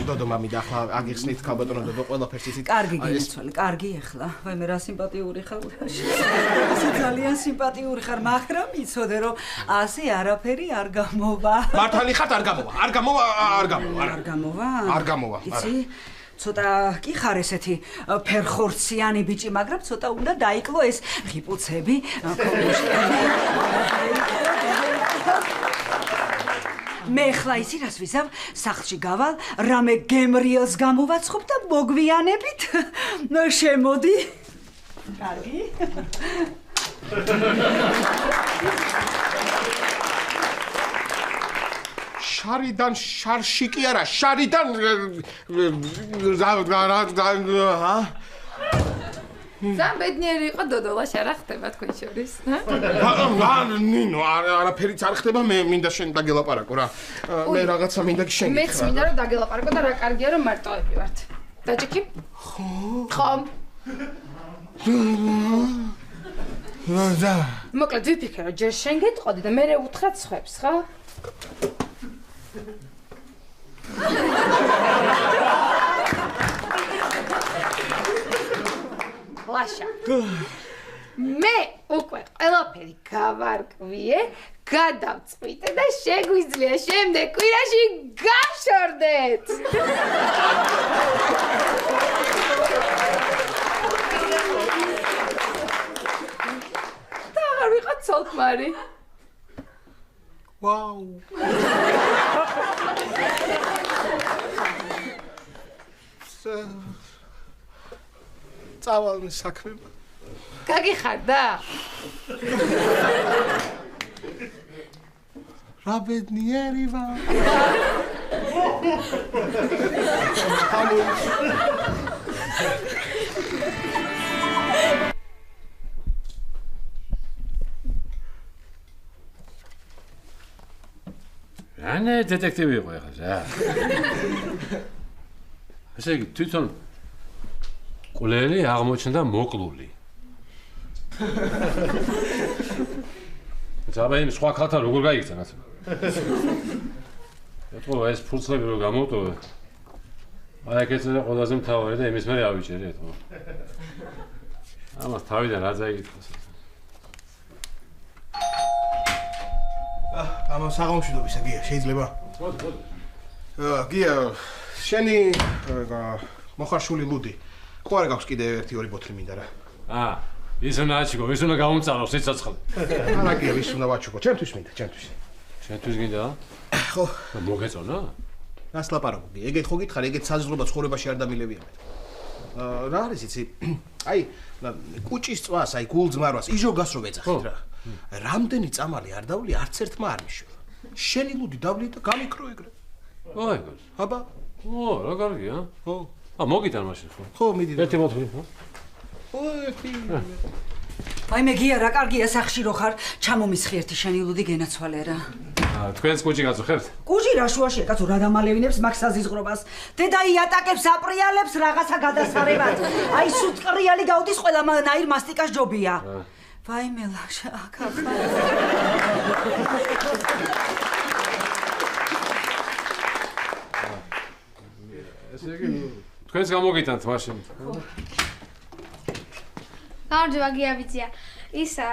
დოდომამი და ახლა აგიხსნით ქალბატონო დოდო ყველაფერს იცით კარგი გინაცვალე კარგი ახლა ვაიმე რა სიმპათიური ხარ ასე ძალიან სიმპათიური ხარ მაგრამ იცოდე რომ ასე არაფერი არ გამოვა მართალი ხარ არ გამოვა იცი ცოტა კი ხარ ესეთი ფერხორციანი ბიჭი მაგრამ ცოტა უნდა დაიკლო ეს ღიპუცები მე ხლა იცი რას ვიზავ სახლში გავალ რამე გემრიელს გამოვაცხობ და მოგვიანებით შემოდი კარგი შარიდან შარში კი არა შარიდან ძალიან ბედნიერი იყო დოდოლაშა რა ხდება თქვენ შორის ნინო არაფერიც არ ხდება მე მინდა შენ დაგელაპარაკო რა მე რაღაცა მინდა შენ მეც მინდა რომ დაგელაპარაკო და რა კარგია რომ მარტოები ვართ დაჭიქი ხომ მოკლედ ვიფიქრე რომ ჯერ შენ გეტყოდი და მე უთხრათ სხვებს ხო ლაშა მე უკვე ყველაფერი გავარკვიე გადავწყვიტე და შეგვიძლია შემდეგ კვირაში გავშორდეთ და აღარ ვიყავ ცოლქმარი ვაუ წავალ საქმეა გაგიხარდა რა ბედნიერი ვარ რანე დეტექტივი იყო ახლა რა ესე იგი თვითონ ყოლელი აღმოჩნდა მოკლული ზაბა იმ სხვა ხალხთან როგორ გაიქცა ნაცო ეთქო ეს ფურცლები რო გამოვტოვე აი ეგეც და ყველაზე მთავარი და იმის მე ავიჭერე ეთქო ამას თავიდან რა წაიკითხოს ამა საღამოშიდობისა გია შეიძლება გია შენი მოხარშული ლუდი ხო არ გაქვს კიდე 1-2 ბოთლი მინდა რა ის უნდა აჩიკო ის უნდა გამომწარო სიცოცხლე არა გია ის უნდა ვაჩიკო ჩემთვის მინდა ჩემთვის გინდა ხო მოგეწონა რას ლაპარაკობ გია ეგეთ ხო გითხარ ეგეთ საზრდოობა ცხოვრებაში არ დამილებია რა არის იცი აი კუჭის წვას აი გულძმარვას იჟოგას რო ვეძახით რა რამდენი წამალი არ დავლი არც ერთმა არ მიშველა შენი ლუდი დავლი და გამიქრო ეგრე აი აბა რა კარგია ხო მოგიტან მაშინ ხო მიდი ერთი მოთვლი აი მე გია რა კარგია სახში რო ხარ ჩამომისხი ერთი შენი ლუდი გენაცვალე რა თქვენს კუჭი გაწუხებთ კუჭი რა შუაშია კაცო რა დამალევინებს მაგ საზიზღრობას დედა იატაკებს აპრიალებს რაღაცა გადასარევად აი სუტყრიალი გავდის ყველა ნაირ მასტიკას ჯობია ვაიმე ლაშა ახლა ესე იგი თქვენს გამოგიტანთ მაშინ გამარჯობა გიაბიცია ისა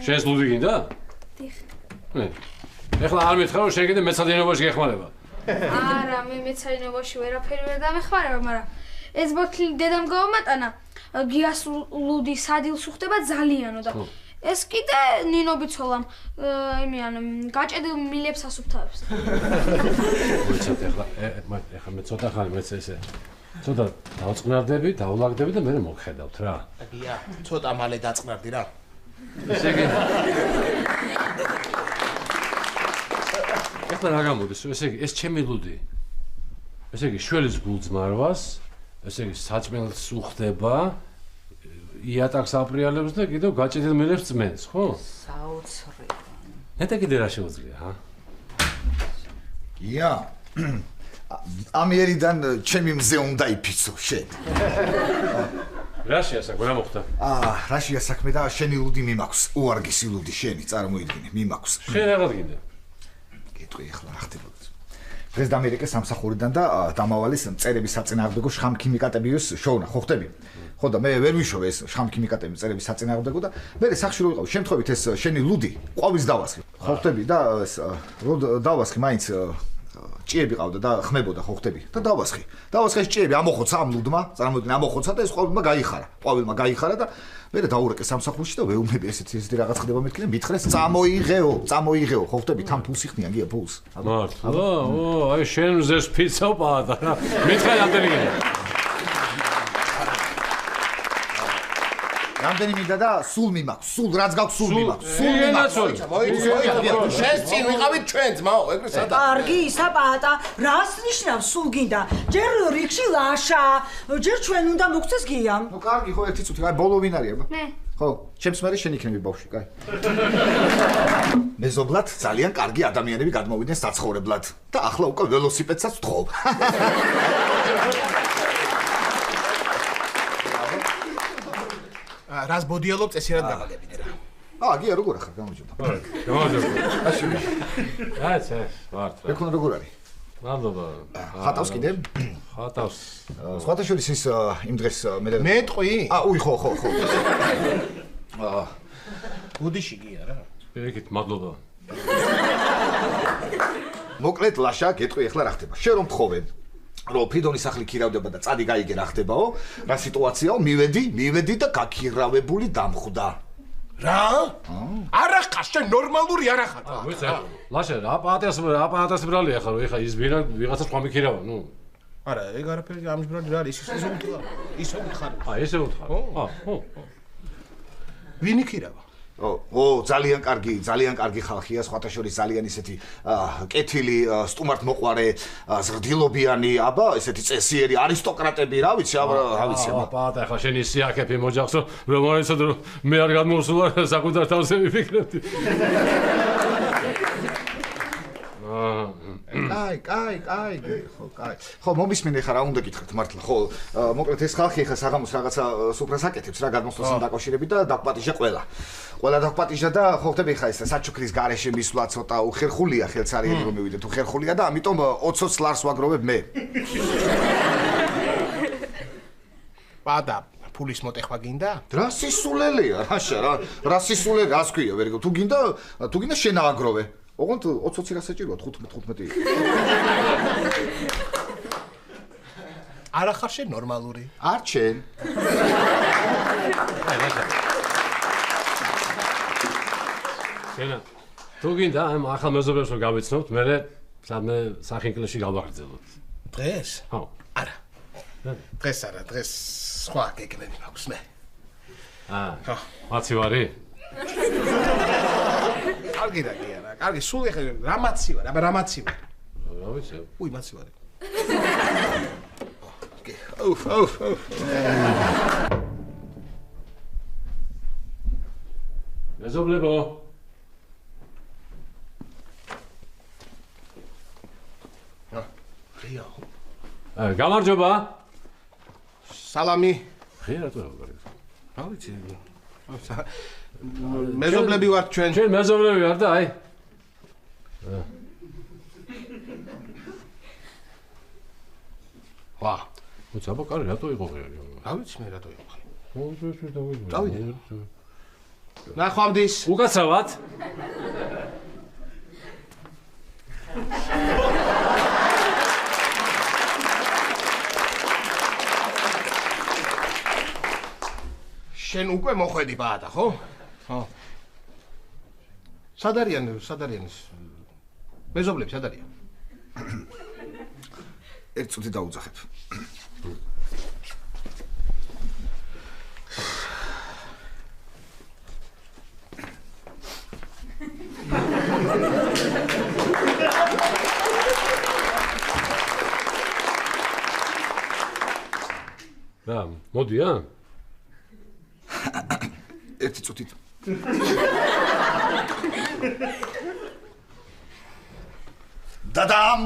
შენს ლუდი გინდა? დიხ ეხლა არ მითხრა რომ შენ კიდე მეცადინეობაში გეხმარება არა მე მეცადინეობაში ვერაფერი ვერ დამეხმარება მაგრამ ეს ბოთლი დედამ გავამატანა გიას ლუდი სადილს უხდება ძალიანო და ეს კიდე ნინობიცოლამ იმიან გაჭედილ მილებს ასუფთავებს. მოიცათ ახლა მე ცოტა ხანი მეც ესე ცოტა დავწყნარდები, დავლაგდები და მე მოგხედავთ რა. გია, ცოტა მალე დაწყნარდი რა. ესე იგი ახლა რა გამოდის? ესე იგი ეს ჩემი ლუდი. ესე იგი შველის გულძმარვას, ესე იგი საჭმელს უხდება, იატაკს აპრიალებს და კიდევ გაჭედილ მილებს წმენს, ხო? საოცრება. ნეტა კიდე რა შეუძლია, ჰა? ია. ამიერიდან ჩემი მზე უნდა იფიცო, შენ. რაშია საქმე, რა მოხდა? რაშია საქმე და შენი ლუდი მიმაქვს, უარგესი ლუდი შენი, წარმოიდგინე, მიმაქვს. შენ რა გინდა? გეტყვი ახლა რა ხდება. დღეს დამერეკე სამსახურიდან და დამავალის წერების საწინააღმდეგო შხამქიმიკატებიოს შოვნა, ხო ხდები? ხო და მე ვერ ვიშოვე ეს შხამქიმიკატების წერების საწინააღმდეგო და მე სახში რო ვიყავ, შემთხვევით ეს შენი ლუდი ყვავის დავასხი. ხო ხდები და რო დავასხი მაინც ჭიები ყავდა და ხმებოდა, ხო ხდები? და დავასხი. დავასხი ეს ჭიები ამოხოცა ამ ლუდმა, წარმოიდგინე ამოხოცა და ეს ყვავილმა გაიხარა. ყვავილმა გაიხარა და მე დაურეკე სამსახურში და ვეუბნები ესეთი რაღაც ხდება მეთქი და მითხრეს წამოიღეო, ხო ხდები? თან ფულს იხნიან, გია ფულს. მართლა? აი შენ მზეს ფიცავ პაატა რა. მითხრა რამდენი გინდა? რამდენი მინდა და სულ მიმაქვს, სულ რაც გაქვს სულ მიმაქვს. მოიცა, შენს წინ ვიყავით ჩვენ ძმაო, ეგრე სადა. კარგი, ისა პაატა, რას ნიშნავს სულ გინდა? ჯერ რიქში ლაშა, ჯერ ჩვენ უნდა მოგწეს გიამ. ნუ კარგი, ხო ერთი წუთი, აი ბოლო ვინ არის აბა? მე. ხო, ჩემს მერე შენ იქნები ბავშვი, კაი. მეზობლად ძალიან კარგი ადამიანები გადმოვიდნენ საცხოვრებლად და ახლა უკვე ველოსიპედსაც ვთხოვ. რას ბოდიელობ წესიერად გამაგებინე რა. გია როგორ ახარ გამოჯობა. გამოჯობა. რაც ვართ რა. ეკონა როგორ არის? მადლობა. ხატავს კიდე? ხატავს. სხვათა შორის ის იმ დღეს მე მეტყვი? უი ხო. გუდიში გია რა. ეგეთ მადლობა. მოკლედ ლაშა, გეტყვი ახლა რა ხდება? შენ რომ თხოვე რომ ფრიდონის სახლი ქირავდება და წადი გაიგე რა ხდებაო? რა სიტუაციაო? მივედი და გაქირავებული დამხვდა. რა? არა ხარ შენ ნორმალური არა ხარ. ვიცი. ლაშა, აპაატას ბრალია ხარ, ეხა ის ვიღაცა სხვა მიქირავა, ნუ. არა, ეგ არაფერი ამის ბრალი რა არის, ისე უთხრა. ისე უთხრა. ესე უთხრა. ხო. ვინ იქირავა? ძალიან კარგი ხალხია, სხვათა შორის ძალიან ისეთი კეთილი, სტუმართ მოყვარე, ზრდილობიანი, აბა, ესეთი წესიერი არისტოკრატები, რა ვიცი, რა ვიცი. პაატა, ახლა შენ ისე აკეფი მოჯახსო, რომ არიცოდ მე არ გამოსულა საკუთარ თავზე ვიფიქრებდი. კაი, ხო, კაი. ხო, მომისმენე ხა რა უნდა გითხრათ მართლა, ხო, მოკლედ ეს ხალხი ხა საღამოს რაღაცა სუფრას აკეთებს რა გადმოსვლასთან დაკავშირებით და დაგპატიჟა ყველა დაგპატიჟა და ხო ხდები ხა ეს საჩუქრის გარეშე მისვლა ცოტა უხერხულია ხელცარიელი რომ მივიდეთ უხერხულია და ამიტომ 20 ლარს ვაგროვებ მე. პაატა, ფულის მოტეხვა გინდა? რა სისულელია, რაშა რა, რა სისულე, რას ქვია, ვერ თუ გინდა შენ ააგროვე. ოღონდ 20 რა საჭიროა 15. არა ხარ შენ ნორმალური? არ შენ. შენა. თუ გინდა ამ ახალ მეზობლებს რომ გავიცნობთ, მე სადმე სახინკლეში გავაგრძელოთ. დღეს? ხო. არა. დღეს არა, დღეს სხვა გეგმები მაქვს მე. ხო. მაცი ვარი? კარგი რა გია რა. კარგი, სულ ეხლა რამაცი ვარ, აბა რამაცი ვარ. რა ვიცი? უი, მაცი ვარ. ოუф. მეზობლებო. ღია. გამარჯობა. სალამი. ღია რატო რა გარი? რა ვიცი. მეზობლები ვართ ჩვენ. ჩვენ მეზობლები ვართ და აი. ვა. უცაბა კარი რატო იყო ღია? რა ვიცი მე რატო იყო. დავიდე. ნახვამდის. უკაცრავად. შენ უკვე მოხვედი პაატა, ხო? ხო. სად არიან მეზობლები სად არიან? ერთ წუთი დაუძახებ. რა, მოდია? ერთი წუთით. დადამ!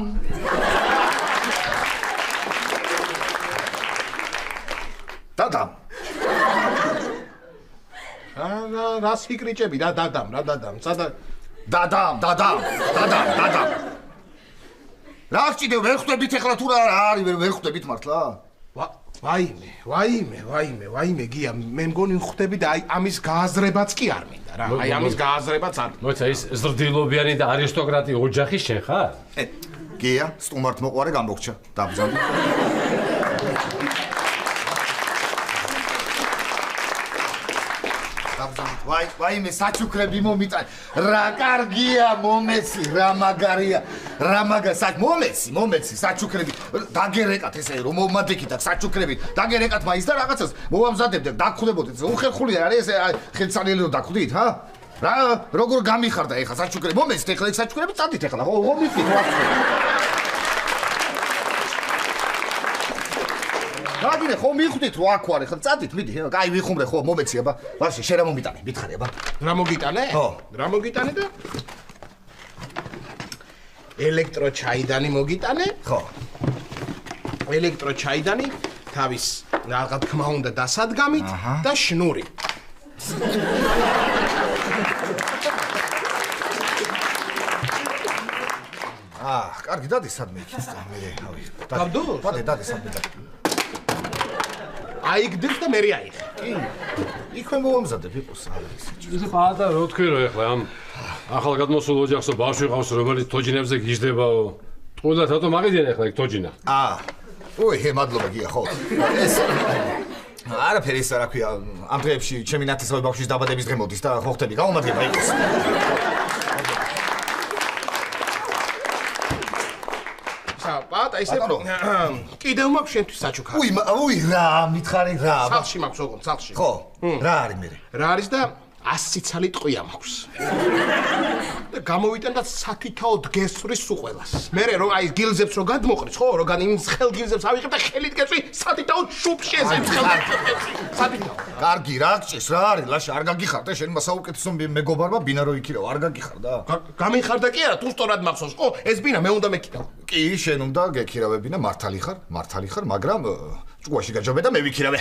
დადამ! რა სიკრიჭები და დადამ, რა დადამ, სადა დადამ. რა გჭირდება ვერ ხვდებით ახლა თუ რა არის ვერ ხვდებით მართლა? ვაიმე, გია, მე მგონი ხვდები და აი ამის გააზრებაც კი არ მინდა რა. აი ამის გააზრებაც არ. მოიცა ის ზრდილობიანი და არისტოკრატი ოჯახი შენ ხარ? გია, სტუმართ მოყვარე გამოგჩა, დაბრძანდი. ვაიმე საჩუქრები მომიტან. რა კარგია მომეცი, რა მაგარია. მომეცი საჩუქრები. დაგერეკათ ესე რომ მომადექით აქ საჩუქრები. დაგერეკათ მაინც და რაღაცას მოვამზადებდეთ, დაგხვდებოდეთ. უხერხული არის ესე ხელსანელი რომ დაგხვდით, ჰა? რა როგორ გამიხარდა ეხა საჩუქრები? მომეცით ეხლა ეს საჩუქრები წადით ეხლა, ხო? მომიწით რა. გაგინე ხო მიხდით რა აქ ვარ ეხლა წადით მიდი კაი ვიხუმრე ხო მომეცი აბა ვაში შენ რა მომიტანე მითხარი აბა რა მოგიტანე? ხო რა მოგიტანე და ელექტროჩაიდანი მოგიტანე? ხო ელექტროჩაიდანი თავის რაღაც თქმა უნდა დასადგამით და შნური კარგი დადი სადმე იქით და მე ავი გავდო? დადი სადმე აიგდებ და მე აიღე. კი. იქვე მოვამზადებ იყოს არის. ისე პაატა რო თქვი რომ ეხლა ამ ახალგადმოსულ ოჯახსო ბავშვი ყავს რომელიც თოჯინებზე გიждდებაო. თყუილად რატომ აღიდიან ეხლა იქ თოჯინა? მადლობა გია ხო. ეს არაფერი ის რა ქვია ამ დღეებში ჩემი ნათესავი ბავშვის დაბადების დღე მოდის და ხო ხტები გაუმადგება იყოს. პაატა ისე კიდევ მაქვს შენთვის საჩუქარი. რა მითხარი რა. სახლში მაქვს ოღონდ სახლში. ხო. რა არის მე? რა არის და 100 ცალი ტყვია მაქვს. და გამოვიტან და სათითაო დგესვრის უყველას. მე რომ აი გილზებს რო გადმოყრის ხო, როგან იმ ხელ გილზებს ავიღებ და ხელით გესვრი სათითაო შუბში ეძებს ხელს. სათითაო. კარგი რა გჭირს რა არის ლაშა არ გაგიხარდა შენ მასაუკეთესო მეგობარმა ბინა რო იქირავ არ გაგიხარდა? გამიხარდა კი არა თუ სწორად მახსოვს ხო? ეს ბინა მე უნდა მეკითხავ. კი შენ უნდა გექირავებინა მართალი ხარ მაგრამ ჭუაში გაჯობე და მე ვიქირავე.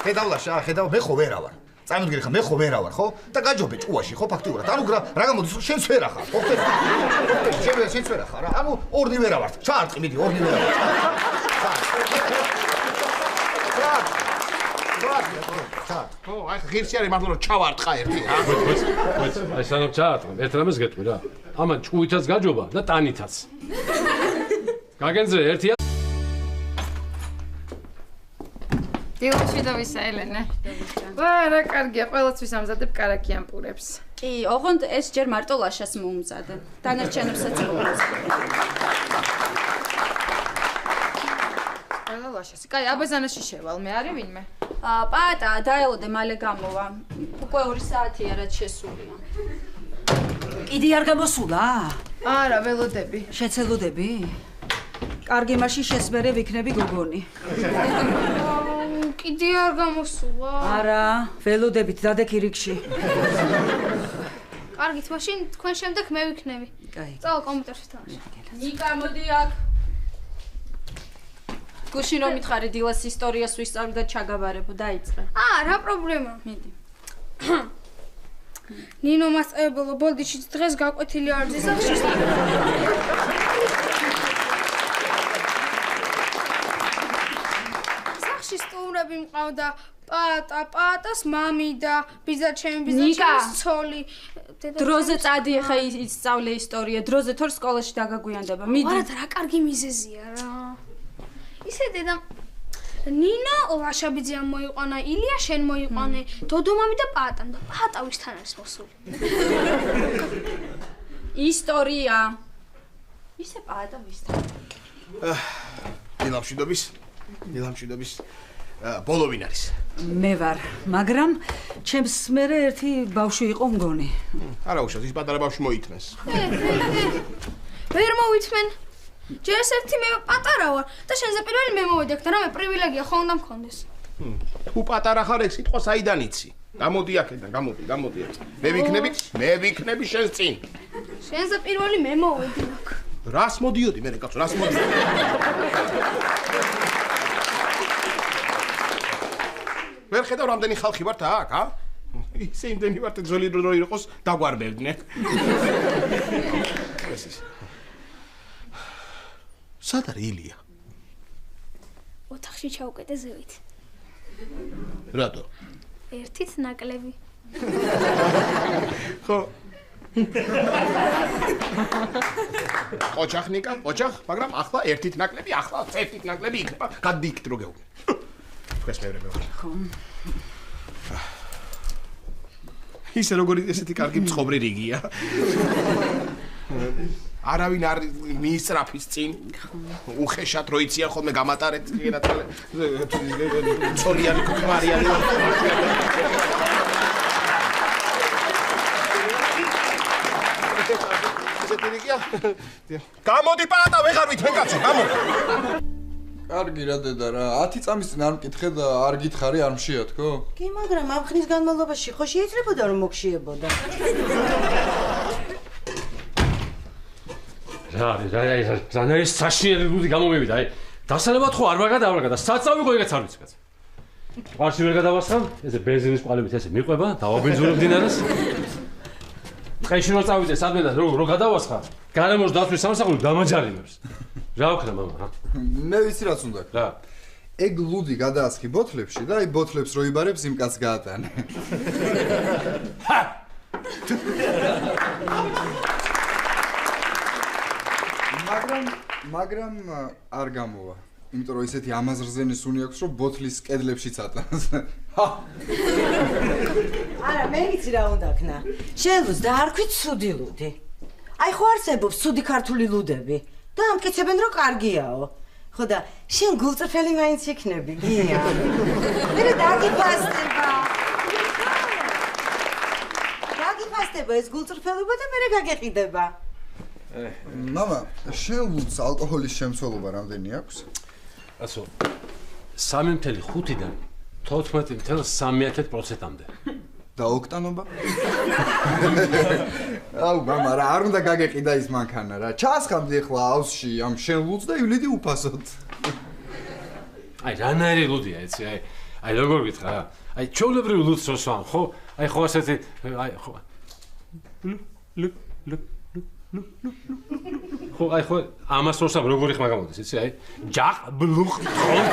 ხედავ მე ხო ვერა ვარ. წამოდგინე ხა მე ხო ვერა ვარ, ხო? და გაჯობე ჭუაში, ხო ფაქტიურად. ანუ რა გამოდის, შენც ვერა ხარ, ხო? შენც ვერა ხარ რა. ანუ ორნი ვერა ვარ. ჩაარტყი მიდი, ორნი ვერა ვარ. ხო, აი ღირსი არის მართლა რომ ჩავარტყა ერთი რა. აი სანამ ჩაარტყი, ერთ რამეს გეტყვი რა. ამან ჭუითაც გაჯობა და ტანითაც. გაგენძრე ერთია დილში და ვისაელენე. რა კარგია, ყველაცვის ამზადებ კარაკიან პურებს. კი, ოღონდ ეს ჯერ მარტო ლაშას მოუმზადე. დანარჩენებსაც მოუმზადე. ყველა ლაშასი. კაი, აბაზანაში შევალ, მე არის ვინმე? პაატა, დაელოდე მალე გამოვა. უკვე 2 საათია რაც შესულია. კიდე არ გამოსულა? არა, ველოდები. შეცელოდები? კარგი, მაშინ შესმერე ვიქნები გოგონი. კიდე არ გამოსულა? არა, ველოდებით დადექი რიგში. კარგით, მაშინ თქვენ შემდეგ მე ვიქნები. კაი. წავალ კომპიუტერში თამაში. ნიკა, მოდი აქ. გუშინ რომ მითხარი დილას ისტორიას ვისწავლი და ჩაგაბარებო, დაიწყე. რა პრობლემა? მიდი. ნინო მასწავლებელო, ბოლდიში დღეს გაკვეთილი არ ძის სახში. სახში სტუმრები მყავდა, პაატას მამი და ბიძაჩემი ბიძაჩემის ცოლი. დროზე წადი ხა ისწავლე ისტორია, დროზე თორ სკოლაში დაგაგვიანდება. მიდი. არა, რა კარგი მიზეზია რა. ისე დედა ნინო ლაშაბიძეამ მოიყვანა, ილია შენ მოიყვანე, დოდომამი და პატამ და პატავისთან არის მოსული. ისტორია. ისე პატავისთან. დილამშვიდობის ბოლო ვინ არის? მე ვარ, მაგრამ ჩემს მერე ერთი ბავშვი იყო მგონი. არა უშავს, ის პატარა ბავშვი მოითმეს. ვერ მოვითმენ. ჯერ ერთი მე პატარა ვარ და შენზე პირველი მე მოვიდექ და რამე პრივილეგია ხო უნდა მქონდეს. თუ პატარა ხარ, ეს სიტყვა საიდან იცი? გამოდი აქედან, გამოდი. მე ვიქნები შენს წინ. შენზე პირველი მე მოვიდექ. რას მოდიოდი მე კაცო, რას მოდიოდი? ვერ ხედავ რამდენი ხალხი ვართ აქ, ა? ისე იმდენი ვართ ძველი დრო იყოს დაგვარბევდნენ. ეს ის. სად არის ილია? ოთახში ჩაუკეტე ზევით. რატო? ერთით ნაკლები. ხო. ოჯახ, მაგრამ ახლა ერთით ნაკლები, ახლა ერთით ნაკლები იქნება, გადიიქით რო გეუბნე. თქვენს მეერე ვარ. ხო. ისე როგორი ესეთი კარგი მწყობრი რიგია. არავინ არ მიისწრაფის წინ. უხეშად რო იციან ხოლმე გამატარეთ გენათალე. ცოლიანი კუქმარიანი. ესეთი რიგია. გამოდი პატა, ვეღარ ვითმე კაცო, გამოდი. კარგი რა დედა რა, 10 წამის წინ არ მკითხე და არ გითხარი არ მშიათქო? კი, მაგრამ ამ ხნის განმავლობაში ხო შეიძლებოდა რომ მოგშიებოდა. რანაირი საშინელი ლუდი გამომივიდა, აი. დასალევად ხო არ ვაგადავრაგა და საწავი ხო ეგეც არ ვიცი კაცო. ყარში ვერ გადავასხამ, ესე ბენზინის ყალიბით ესე მიყვება, დავაბენზინებ დინარას. ტყეში რო წავიდე სადმე და რო გადავასხა, გარემოს დაცვის სამსახური დამაჯარიმებს. რა ვქნა მამა? მე ვიცი რაც უნდა. რა? ეგ ლუდი გადაასხი ბოთლებში და აი ბოთლებს რო იბარებს იმ კაცს გაატანე. მაგრამ არ გამოვა. იმიტომ რომ ისეთი ამაზრზენის უნი აქვს რომ ბოთლის კედლებშიც ატანს. არა, მე ვიცი რა უნდა ქნა. შენს დაარქვით ცუდი ლუდი. აი ხო არსებობს ცუდი ქართული ლუდები და ამკიცებენ რომ კარგიაო. ხო და შენ გულწრფელი მაინც იქნები, გია. მე დაგიფასდება. დაგიფასდება ეს გულწრფელობა და მე გაგეყიდება. მამა, შენ ლუდს ალკოჰოლის შემცველობა რამდენი აქვს? ასო 3.5-დან 14.3%-მდე. და ოქტანობა? აუ, მამა, რა არ უნდა გაგეყიდა ის მანქანა რა. ჩაასხამდი ახლა ავსში ამ შენ ლუდს და ივლიდი უფასოდ. აი, რანაირი ლუდია, იცი, აი როგორ გითხრა? აი, ჩვეულებრივ ლუდს რო სვამ, ხო? აი, ხო ასეთი, აი, ხო. ხო, აი, ხო, ამას რო სვამ, როგორი ხმა გამოდის, იცი, აი, ჯახ, ბლუხ, ხონ.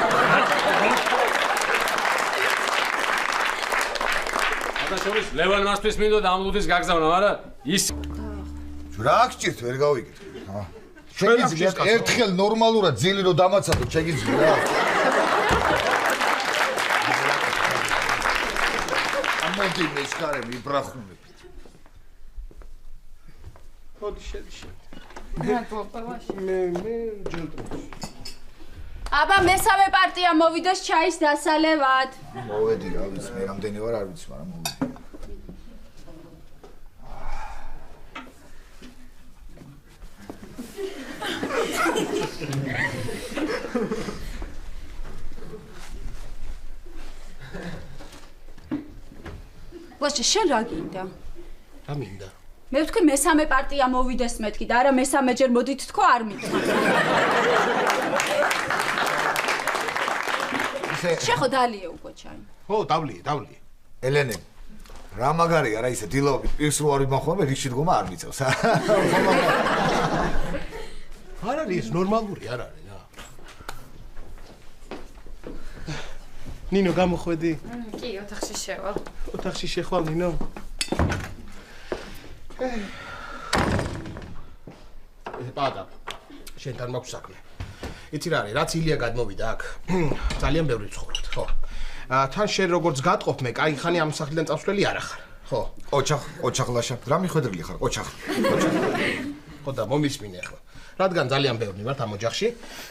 შორის ლევან მასთვის მინდოდა ამ ლუდის გაგზავნა, მაგრამ ის რა გჭირთ ვერ გავიგეთ. შეგიძლიათ ერთხელ ნორმალურად ძილი რო დამაცადოთ, შეგიძლია. ამოდი მე შეხარე მიბრახუნებით. მოდი შედი. მე ჯილდროში. აბა მესამე პარტია მოვიდეს ჩაის დასალევად. მოვედი რა ვიცი, მე რამდენი ვარ არ ვიცი, მაგრამ მოვედი. ვაჭი შენ რა გინდა? რა მინდა? მე ვთქვი მესამე პარტია მოვიდეს მეთქი და არა მესამეჯერ მოდით თქო არ მითხრა. შეხო დალიე უკვე ჩაი. ხო, დავლიე. ელენე, რა მაგარია რა ისე დილაობით პირს რო არ იმახმობ, რიგში დგომა არ მიწევს. არ არის ეს ნორმალური არ არის რა. ნინო გამოხვედი? კი, ოთახში შევალ. ოთახში შეხვალ ნინო? პატა, შენთან მაქვს საქმე. იცი რა არის, რაც ილია გადმოვიდა აქ. ძალიან ბევრი ცხოვრობთ, ხო. თან შენ როგორც გატყობ მე, კაი ხანი ამ სახლიდან წავსვლელი არ ახარ. ხო. ოჩახლაშა, რა მიხვედრილი ხარ, ოჩახ. ხო და მომისმინე ახლა. რადგან ძალიან ბევრი ვართ ამ ოჯახში,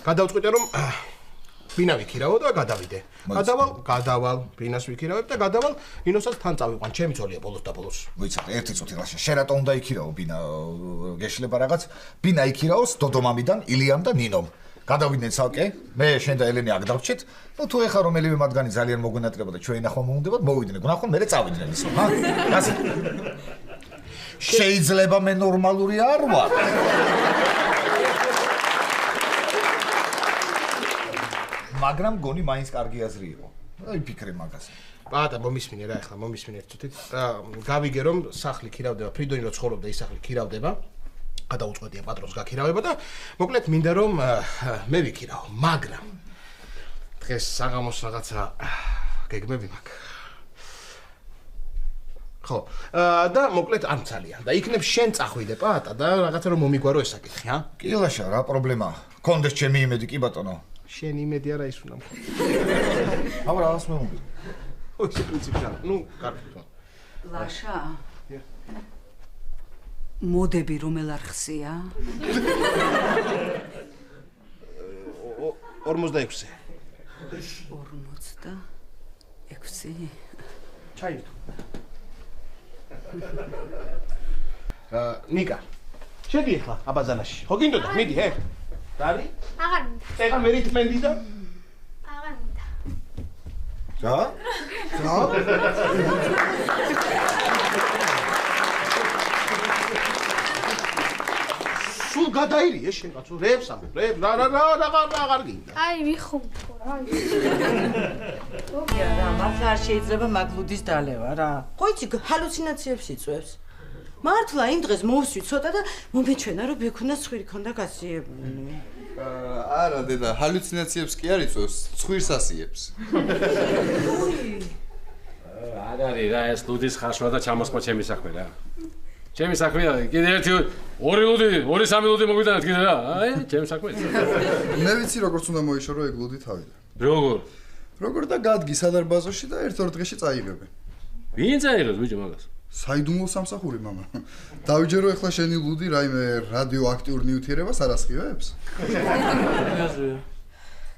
გადავწყვიტე რომ ბინა ვიქირავო და გადავიდე. გადავალ, ბინას ვიქირავებ და გადავალ, ინოსაც თან წავიყვან, ჩემი ძოლია ბოლოს და ბოლოს. ვიცი, ერთი წუთი ლაშა, შენ რატომ უნდა იქირავო ბინა? გეშლება რაღაც? ბინა იქირავოს დოდომამიდან, ილიამ და ნინომ. გადავიდნენ ცალკე, მე შენ და ელენე აქ დავრჩით. ნუ თუ ეხა რომელივე მათგანი ძალიან მოგვენატრება და ჩვენ ახლა მოვუნდებათ, მოვიდნენ. გნახონ, მე წავიდნენ ისო, ჰა? გასი. შეიძლება მე ნორმალური არ ვარ. მაგრამ გონი მაინც კარგი აზრი იყო. აი ფიქრე მაგაზე. ბატა მომისმინე რა ახლა, მომისმინე ერთ წუთით. გავიგე რომ სახლი ქირავდება, ფრიდონი რო ცხოვრობდა ის სახლი ქირავდება. გადაუწყვეტია პატრონს გაქირავება და მოკლედ მინდა რომ მე ვიქირავო, მაგრამ დღეს საღამოს რაღაცა გეგმები მაქვს. ხო, და მოკლედ არ მცალია და იქნებ შენ წახვიდე პატა და რაღაცა რომ მომიგვარო ეს საკითხი, ჰა? კი ლაშა, რა პრობლემაა? კონდეს ჩემი იმედი კი ბატონო. შენ იმედი არა ის უნდა მქონდეს. აბა რაღაც მე მომდი. ой, ეს პრინციპი რა. ნუ, კარგი. ლაშა. მოდები რომელ არხსია? 46. 46. ჩაირთო. ნიკა. შედი ახლა აბაზანაში. ხო გინდოდა? მიდი, ჰე. დარი? აღარ მინდა. ეხლა მე რითმენდი და? აღარ მინდა. რა? სულ გადაირიე შენ კაცო, რებს ამბობ, აღარ გინდა. აი, ვიხუმთო რა. რა, მართლა არ შეიძლება მაგლუდის დალევა რა. ხო იცი, ჰალუცინაციებს იწვევს. მართლა იმ დღეს მოვსვი ცოტა და მომეჩვენა რომ ბექუნა ცხვირი ქონდა გასიებული. არა დედა, ჰალუცინაციებს კი არ იწვევს, ცხვირს ასიებს. არ არის რა ეს ლუდის ხაშვა და ჩამოსყვა ჩემი საქმე რა. ჩემი საქმეა, კიდე ერთი ორი ლუდი, ორი სამი ლუდი მოგვიდანეთ კიდე რა. აი, ჩემი საქმეა. მე ვიცი როგორც უნდა მოიშორო ეგ ლუდი თავიდან. როგორ და გადგი სადარბაზოში და ერთ-ორ დღეში წაიღებენ. ვინ წაიღებს ბიჭო მაგას? საიდუმლო სამსახური მამა. დავიჯერო ახლა შენი ლუდი რაიმე რადიოაქტიურ ნივთიერებას არ ასხივებს?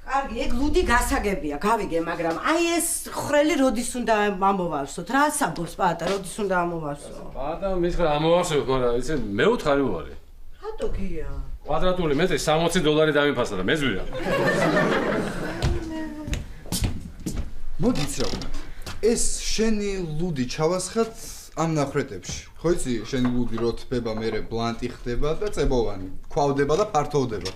კარგი, ეგ ლუდი გასაგებია, გავიგე, მაგრამ აი ეს ხრელი როდის უნდა ამოვავსოთ? რა სამბობს პატა, როდის უნდა ამოვავსო? პატა მითხრა ამოვავსოთ, მაგრამ ისე მე უთხარი ვარი. რატო გია? კვადრატული მეტრი $60 დამიფასა და მეძვირა. მოდიც რა ვქნა. ეს შენი ლუდი ჩავასხათ ამ ნახრეტებში. ხო იცი, შენი ლუდი რო თბება, მერე ბლანტი ხდება და წებოვანი, ქვავდება და ფართოვდება.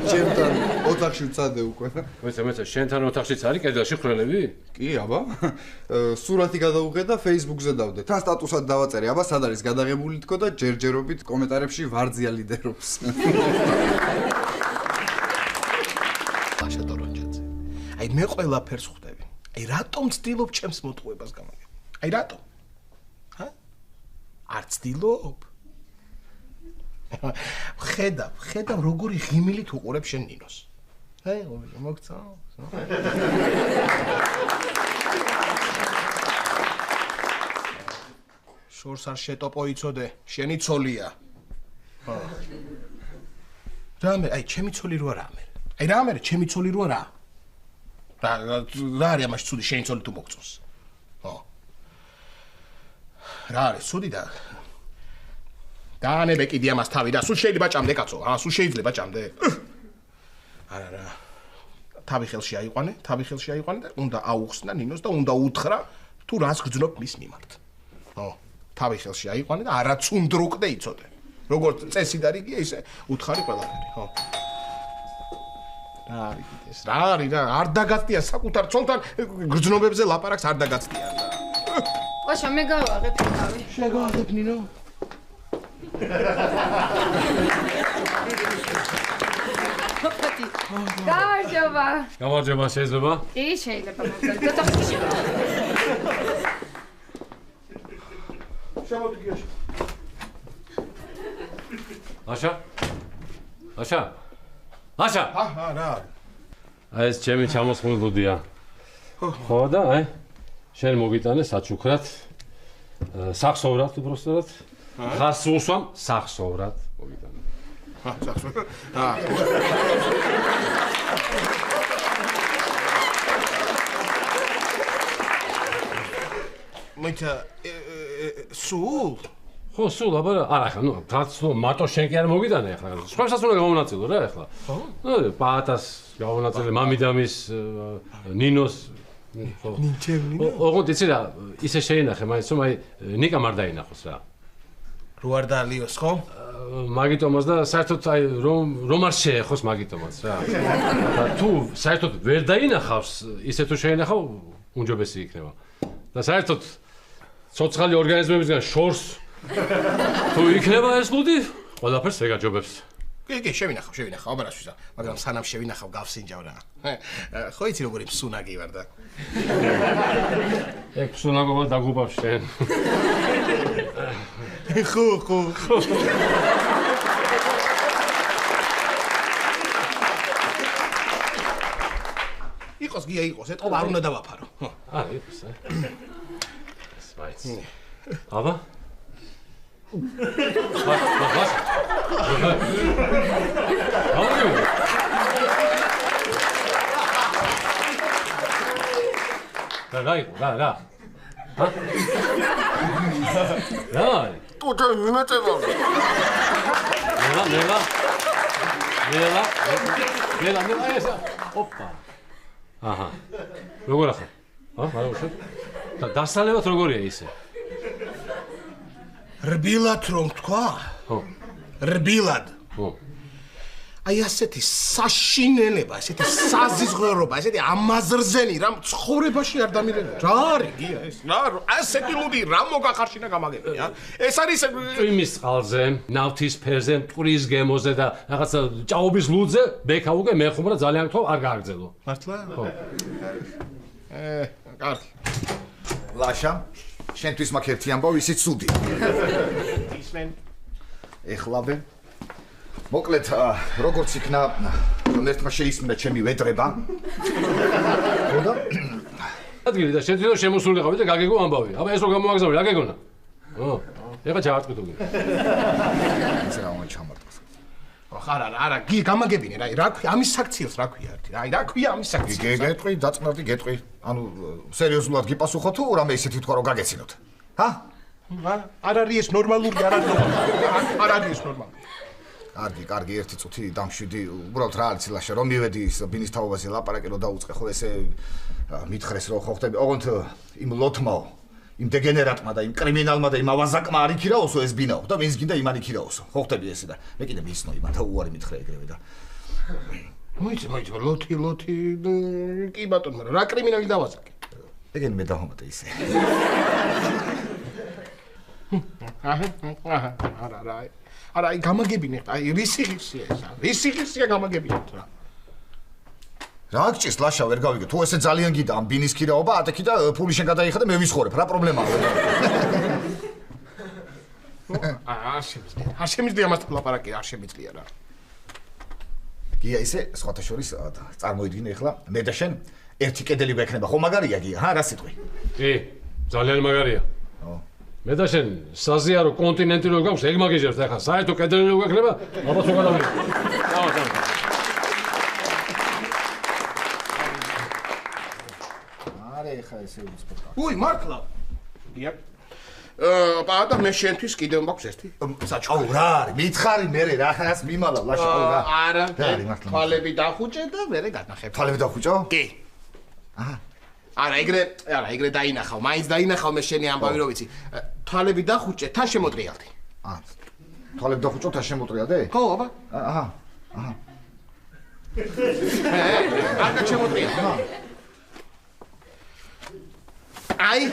ჩემთან ოთახში ვცადე უკვე. მეც შენთან ოთახშიც არის კედელში ხრელები? კი, აბა. სურათი გადავუღე და Facebook-ზე დავდე. თან სტატუსად დავაწერე, აბა სად არის გადაღებული თქო და ჯერჯერობით კომენტარებში ვარძია ლიდერობს. ლაშა დორონჯაძე. აი მე ყველაფერს ხვდები. აი რატომ ცდილობ ჩემს მოტყუებას გამაგებ? აი რატომ? არ ცდილობ? ხედავ როგორი ღიმილით უყურებ შენ ნინოს. აი, მოგცა. შორს არ შეტოპო იცოდე, შენი ცოლია. რამე, აი, ჩემი ცოლი რო არა მე. აი, რა მე, ჩემი ცოლი რო არა. რა არის ამაში ცუდი შენი ცოლი თუ მოგწონს? ხო. რა არის ცუდი და დაანებე კიდე ამას თავი და სულ შეიძლება ჭამდე კაცო, სულ შეიძლება ჭამდე. არა. თავი ხელში აიყვანე და უნდა აუხსნა ნინოს და უნდა უთხრა თუ რას გძნობ მის მიმართ. ხო, თავი ხელში აიყვანე და არაც უნდრუკდე იცოდე. როგორც წესი და რიგია ისე უთხარი ყველაფერი, ხო. რა არის ეს? რა არის რა? არ დაგაცდია საკუთარ ცოლთან გრძნობებზე ლაპარაკს არ დაგაცდია და. ვაშა მე გავაღებ თავი. შეგავაღებ ნინო. გამარჯობა. გამარჯობა, შეიძლება? კი, შეიძლება მოგწოდოთ. ოთახში. შემოდი გიაში. აშა? ლაშა. რა. აი ეს ჩემი ჩამოსხმული ლუდია. ხო და აი შენ მოგიტანე საჩუქრად. სახსოვრად უბრალოდ. ხას უსვამ სახსოვრად მოგიტანე. სახსოვრად. მოიცა სულ ხო სულ აბა არა ხა ნუ თაცო მარტო შენ კი არ მოგიტანე ახლა სხვასაც უნდა გამონაწილო რა ახლა ნუ პაატას გამონაწილე მამიდამის ნინოს ნინჩემნი ოღონდ იცი რა ისე შეინახე მაინც რომ აი ნიკა არ დაინახოს რა რო არ დაალიოს ხო მაგიტომას და საერთოდ აი რომ არ შეეხოს მაგიტომას რა და თუ საერთოდ ვერ დაინახავს ისე თუ შეინახავ უნჯობესი იქნება და საერთოდ ცოცხალი ორგანიზმებისგან შორს თუ იქნება ეს ლუდი ყველაფერს ეგაჯობებს კი შევინახავ აბარაშვილა მაგრამ სანამ შევინახავ გავსინჯავ რა ხო იცი როგორი ფსუნაგი ვარ და ეგ ფსუნაგობა დაგუბავს შენ ხო იყოს გია იყოს ეტყობა არ უნდა დავაფარო არა იყოს სვაიც აბა რა თუ მიმეწევა ნელა ესა ოპა აჰა როგორ ახლა არა უშო დასალევად როგორია ისე რბილად რომ თქვა ხო რბილად ხო აი ასეთი საშინელება ესეთი საზიზღერობა ესეთი ამაზრზენი რა ცხოვრებაში არ დამირენა რა არის გია ეს რა ასეთი ლუდი რა მოგახარშინა გამაგებია ეს არის წვიმის წყალზე ნავთის ფერზე მტკვრის გემოზე და რაღაცა ჭაობის ლუდზე ბექა უკვე მეხუმრა ძალიან გთხოვ არ გააგრძელო მართლა ხო კარგი ლაშა შენთვის მაქვს ერთი ამბავი ისიც ცუდი ისმენ ეხლავე მოკლედ როგორც იქნა რომ ერთმა შეისმინა ჩემი ვედრება ხოდა ადგილი და შენ თვითონ შემოსულიყავი და გაგეგო ამბავი აბა ეს რო გამოაგზავნე რა გეგონა ო ეხა ჩაარტყიდო ისე რა უნდა ჩამარტყოს არა გი გამაგებინე რა ქვია ამის საქციელს რა ქვია აი რა ქვია ამის საქციელს გეტყვი დაწნარდი გეტყვი ანუ სერიოზულად გიპასუხო თუ რამე ისეთი თქვა რომ გაგეცინოთ ჰა არ არის ეს ნორმალური არ არის ეს ნორმალური კარგი ერთი წუთი დამშვიდი უბრალოდ რა არის ლაშა რომ მივედი ის ბინის თაობაზე ლაპარაკი რომ დაუწყე ხო ესე მითხრეს რომ ხო ხტები ოღონდ იმ ლოთმაო იმ დეგენერატმა და იმ კრიმინალმა და იმ ავაზაკმა არ იქირაოსო ეს ბინაო და ვინც გინდა იმან იქირაოსო ხო ხტები ესე და მე კიდე მისნო იმათა უარი მითხრე ეგრევე და მოიცა ლოთი კი ბატონო რა კრიმინალი დავაზაკე ეგენ მე დავამატე ისე არა აი გამაგებინე აი რისიღისია გამაგებინეთ რა გჭირს ლაშა ვერ გავიგე თუ ესე ძალიან გიდა ამ ბინის ქირაობა ატექი და ფული შენ გადაიხადე მე ვისხორებ რა პრობლემაა არ შემიძლია ამასთან ლაპარაკი არ შემიძლია რა გია ისე სხვათა შორის წარმოიდგინე ახლა მე და შენ ერთი კედელი გვექნება ხო მაგარია გია ჰა რა სიტყვი კი ძალიან მაგარია მე და შენ საზიარო კონტინენტი რო გაქვს ეგ მაგეჟებს და ახლა საერთო კედელი რო გვექნება ალბათ რო გადავიდე ხა ესე უცბო. უი, მართლა. გია. პაატა მე შენთვის კიდევ მაქვს ერთი. საჭო რა არის? მითხარი მე რაღაც მიმალა ლაშა რა. არა. თვალები დახუჭე და მე გადახებ. თვალები დახუჭო? კი. აჰა. არა, ეგრე დაინახავ, მაინც დაინახავ მე შენი ამბავი რო ვიცი. თვალები დახუჭე, თან შემოტრიალდი. აა. თვალები დახუჭო, თან შემოტრიალდი? ხო, აბა. აჰა. არა, შემოტრიალდი. აი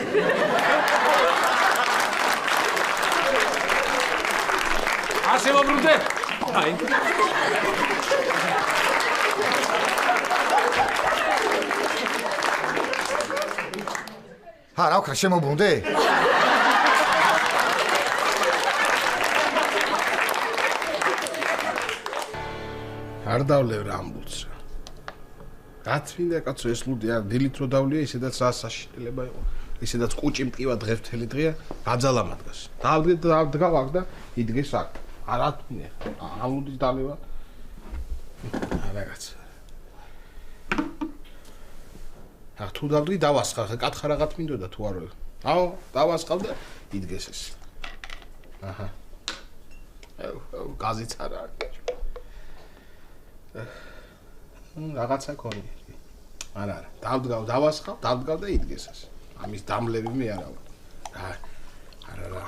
ასე ვაბრუნდე აი ჰა რა ვქნა შემოbrunდე არ დავლევ რა ამბულს რა. გათმინდა კაცო ეს ლუდი არ დილით რო დავლია ისედაც საშინელება იყო. ისედაც კუჭი მტკივა დღევთელი დღეა, გაძალა მაგას. დავდგავ და იდგეს აქ. არა თქმა ამ ლუდის დალევა. არა კაცო. თუ დავდგი დავასხავ, კათხა რა გათმინდოდა თუ არ ვარ. აო, დავასხავ და იდგეს ეს. აჰა. გაზიც არა აქვს. რაღაცა ქონია. არა, დავდგავ, დავასხავ, დავდგავ და იდგეს ეს. ამის დამლები მე არა ვარ. არა.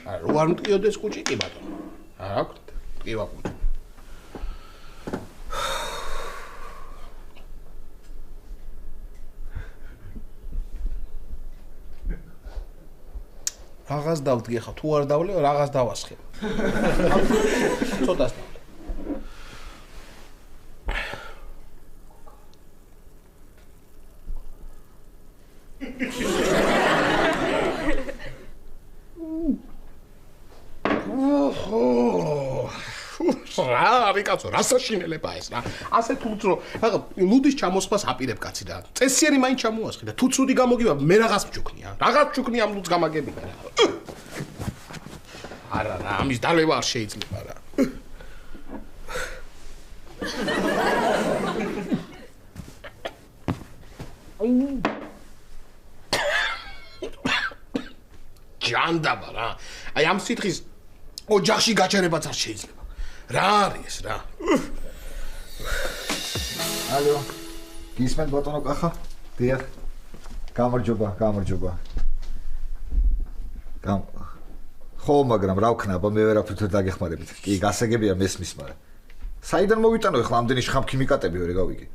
არა, რო არ მტკიოდეს კუჭი კი ბატონო. არა აქვს, მტკივა კუჭი. რაღაც დავდგე ხა თუ არ დავლევ რაღაც დავასხე. ცოტას დავდე. რა რიკაცო რა საშინელება ეს რა ასე თუც რო რაღა ლუდის ჩამოსხმას აპირებ კაცი რა წესიერი მაინც ჩამოასხი და თუ ცუდი გამოგივა მე რაღაც მჩუქნია რაღაც ჩუქნია ამ ლუდს გამაგებინა რა არა რა ამის დალევა არ შეიძლება რა ჯანდაბა რა აი ამ სითხის ოჯახში გაჩერებაც არ შეიძლება რა არის რა ალო გისმენთ ბატონო კახა დიახ გამარჯობა ხო მაგრამ რა ვქნა აბა მე ვერაფრით ვერ დაგეხმარებით კი გასაგებია მესმის მაგრამ საიდან მოვიტანო ახლა ამდენი შხამქიმიკატები ვერე გავიგე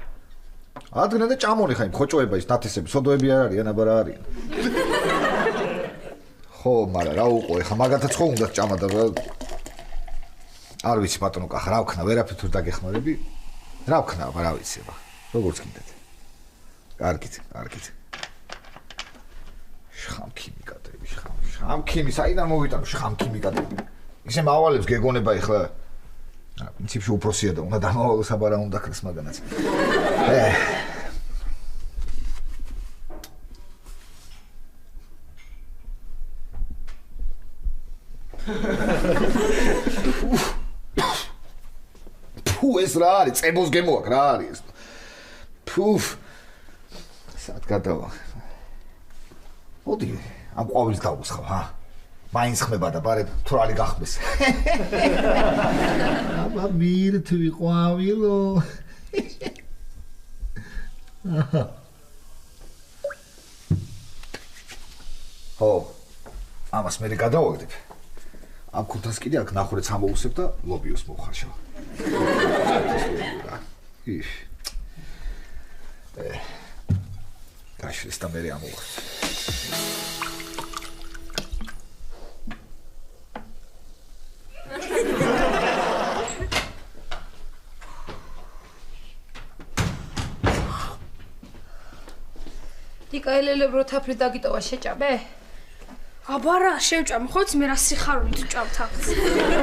ადგნა და ჭამონი ხა იმ ხოჭოება ის ნათესები სოდოები არ არიან აბა რა არის ხო მაგრამ რა უყო ახლა მაგათაც ხო უნდა ჭამა და არ ვიცი ბატონო კახა რა ვქნა ვერაფრით ვერ დაგეხმარები რა ვქნა აბა რა ვიცი აბა როგორც გინდათ კარგით შხამქიმიკატები შხამქიმი საიდან მოვიტანო შხამქიმიკატები ისე მავალებს გეგონება ეხლა პრინციპში უпроსია და უნდა დამავალოს აბა რა უნდა ქრეს მაგანაც ფუ ეს რა არის წებოს გემოაკ რა არის ეს ფუფ სად გადავა მოდი ამ ყვავილს დავუსხავ ჰა მაინც ხმება და ბარებ თვრალი გახმეს აბა მირთვი ყვავილო ხო ამას მე გადავაგდებ ამ ქუთას კიდე აქ ნახურეთს ამოუსებ და ლობიოს მოვხარშავ გაშლის და მე ამოვხარ იკაელელებრო თაფლი დაგიტოვა შეჭაბე აბა რა შევჭამ ხოც მე რა სიხარული თუ ჭამთავ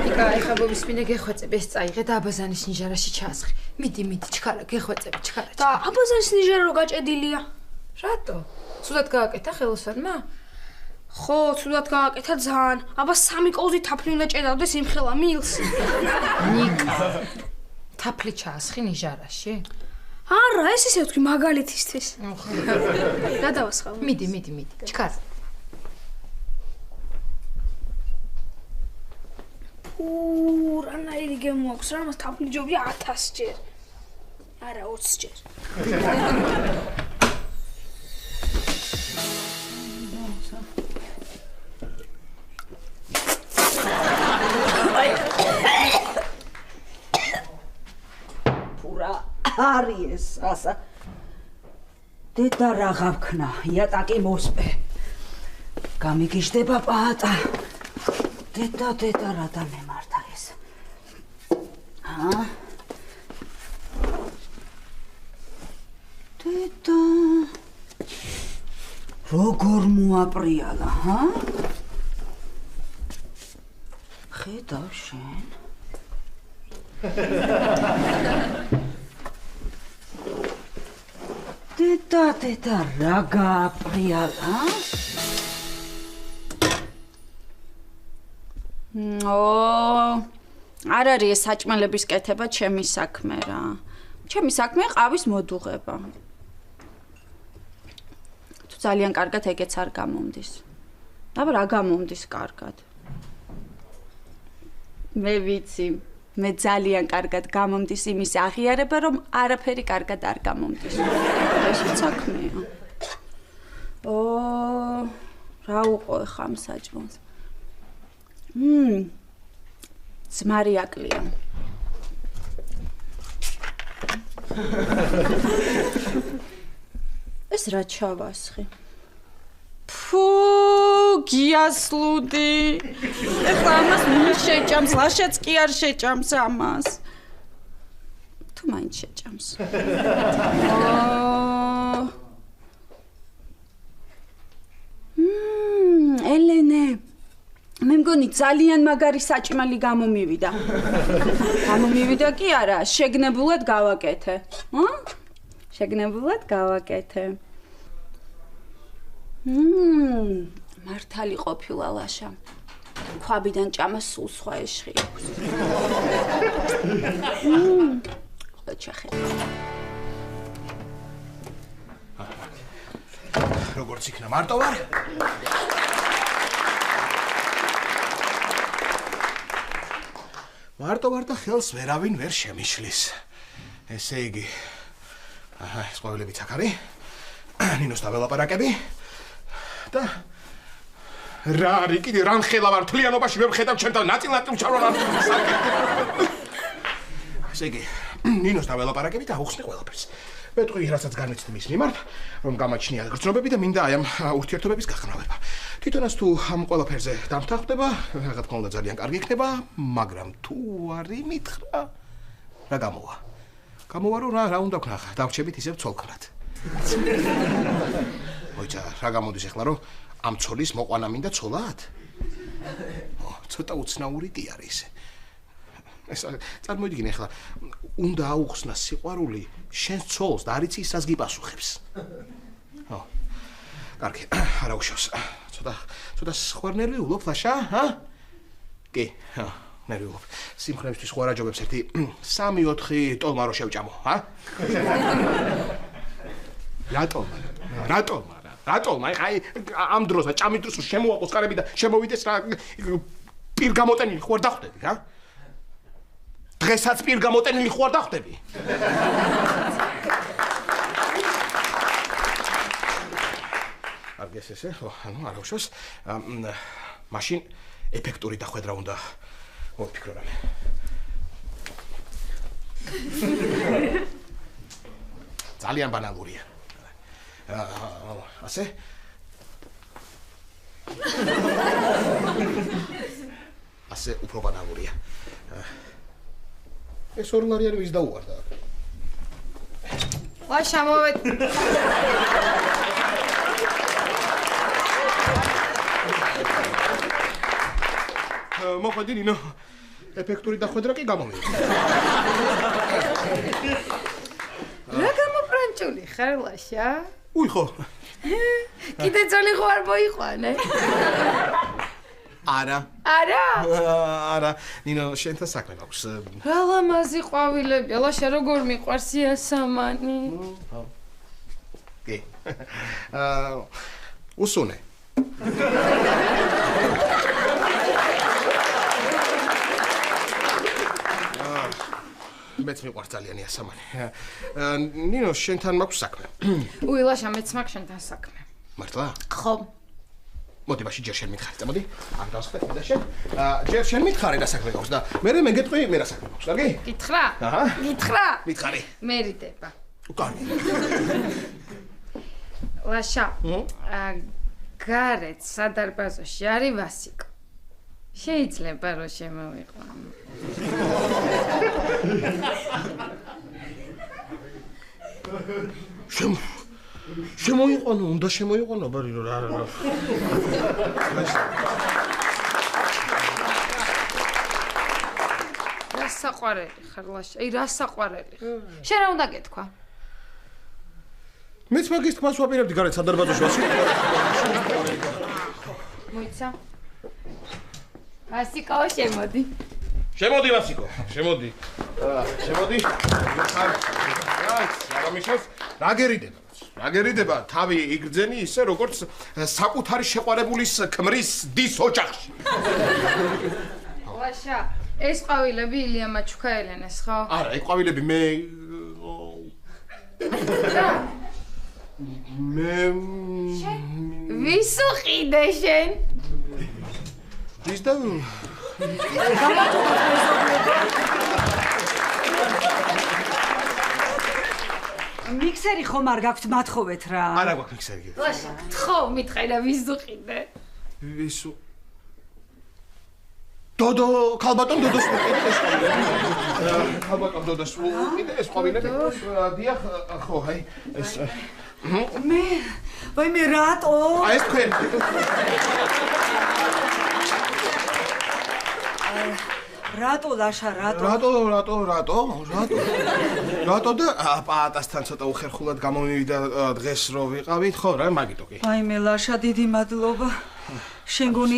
იკა ეხა ბობისმინე გეხვეწებ ეს წაიღე და აბაზანის ნიჟარაში ჩაასხი მიდი ჩქარა გეხვეწები ჩქარა და აბაზანის ნიჟარა რო გაჭედილია რატო ცუდად გააკეთა ხელოსანმა ხო ცუდად გააკეთა ძალიან აბა 3 კოვზი თაფლი უნდა ჭედავდეს იმ ხელა მილს ნიკა თაფლი ჩაასხი ნიჟარაში არა ეს ისე ვთქვი მაგალითისთვის გადავასხავ მიდი ჩქარა რანაირი გემოაქვს რა მას თაფლი ჯობია 1000 ჯერ არა 20 ჯერ ფურა არის ასა დედა რა გავქნა იატაკი მოსპე გამიგიჟდება პაატა დედა რა დამემართა ეს დედა როგორ მოაპრიალა ხედავ შენ დედა რა გააპრიალა? არ არის ეს საჭმელების კეთება ჩემი საქმე რა. ჩემი საქმე ყავის მოდუღება. თუ ძალიან კარგად ეგეც არ გამომდის. აბა რა გამომდის კარგად? მე ვიცი, მე ძალიან კარგად გამომდის იმის აღიარება, რომ არაფერი კარგად არ გამომდის. ეს საქმეა. რა უყო ხა ამ საჭმელს? ძმარი აკლია. ეს რა ჩავასხი? ფუ, გიასლუდი. ეხლა ამას მი შეჭამს, ლაშაც კი არ შეჭამს ამას. თუ მაინც შეჭამს. ელენე მე მგონი ძალიან მაგარი საჭმელი გამომივიდა. გამომივიდა კი არა, შეგნებულად გავაკეთე. შეგნებულად გავაკეთე. მართალი ყოფილა ლაშა. ქვაბიდან ჭამა სულ სხვა ეშხიებს. ხოჩახე. როგორც იქნა მარტო ვარ? მარტო ვარ და ხელს ვერავინ ვერ შემიშლის. ესე იგი, ეს ყოველებიც აქ არის. ნინოს დაველაპარაკები. და რა არის კიდე რან ხელა ვარ თლიანობაში ვერ ხედავ ჩემთან ნაწილ-ნაწილ ჩავრონა. ესე იგი, ნინოს დაველაპარაკები და აუხსნი ყველაფერს. მეტყვი რასაც განვიცდი მის მიმართ, რომ გამაჩნია გრძნობები და მინდა აი ამ ურთიერთობების გახსნავება. თვითონაც თუ ამ ყველაფერზე დამთანხმდება, რა თქმა უნდა ძალიან კარგი იქნება, მაგრამ თუ არ იმითხრა, რა გამოვა? გამოვა რომ რა უნდა ვქნა, დავრჩებით ისევ ცოლქნად. მოიცა, რა გამოდის ახლა რომ ამ ცოლის მოყვანა მინდა ცოლად? ცოტა უცნაური კი არის. ეს წარმოიდგინე ახლა უნდა აუხსნა სიყვარული შენს ცოლს და არ იცი ისაც გიპასუხებს. კარგი, არა უშავს. ცოტა სხვა ნერვიულობ ლაშა, კი, ნერვიულობ. სიმღერისთვის სხვა რაჯობებს ერთი 3-4 ტოლმარო შევჭამო, რატომ? აი ამ დროსაც ჭამის დროს შემოაყოს კარები და შემოვიდეს რა პირ გამოტენილი ხო არ დახვდები, რა? დღესაც პირ გამოტენილი ხო არ დახვდები? არგეს ესე, ანუ არა უშავს. მაშინ ეფექტური დახვედრა უნდა მოვფიქრო რამე. ძალიან ბანალურია. ასე? ასე უფრო ბანალურია. ეს ორლარიანი ვის დაუვარდა? ლაშა მოვედ. მოხდი ნინო. ეფექტური დახვედრა კი გამომივიდა. რა გამოპრანჭული ხარ ლაშა? უი ხო. კიდე ძოლი ხო არ მოიყვანე? არა. არა, ნინო, შენთან საქმე მაქვს. რა ლამაზი ყვავილები, ლაშა როგორ მიყვარს იასამანი? კი. უსუნე. მეც მიყვარს ძალიან იასამანი. ნინო, შენთან მაქვს საქმე. უი, ლაშა, მეც მაქვს შენთან საქმე. მართლა? ხო. მოდი მაშინ ჯერ შენ მითხარი, წამოდი. არ დავსხდეთ და შენ. ჯერ შენ მითხარი რა საქმე გაქვს და მე გეტყვი მე რა საქმე გაქვს, კარგი? გითხრა? გითხრა? მითხარი. მერიდება. კარგი. ლაშა. გარეთ სადარბაზოში არის ვასიკო. შეიძლება რომ შემოვიყვანო. შემოიყვანო, უნდა შემოიყვანო, ბარივო რა. საყვარელი ხარ ლაშა? აი რა საყვარელი ხარ? შენ რა უნდა გეთქვა? მეც მაგის თქმას ვაპირებდი გარეთ სადარბაზოში ვასი. მოიცა. ვასიკო, შემოდი. შემოდი ვასიკო, შემოდი. შემოდი. რა მიშოს? რა გერიდება? რა გერიდება? თავი იგრძენი ისე როგორც საკუთარი შეყვარებულის ქმრის დის ოჯახში. ლაშა, ეს ყვავილები ილია მაჩუკა ელენეს, ხო? არა, ეს ყვავილები მე ვის უყიდე შენ? ვის და მიქსერი ხომ არ გაქვთ მათხოვეთ რა. არა გვაქვს მიქსერი. ლაშა, ხო მითხე და ვის უყიდე? ვის დოდო, ქალბატონ დოდოს უყიდე ეს ყვავილები. ქალბატონ დოდოს უყიდე ეს ყვავილები. დიახ, ხო, აი ეს მე რატო? აი ეს თქვენ. რატო ლაშა, რატო? რატო და პაატასთან ცოტა უხერხულად გამომივიდა დღეს რო ვიყავით, ხო რა, მაგიტო კი. აი მე ლაშა დიდი მადლობა. შენ გონი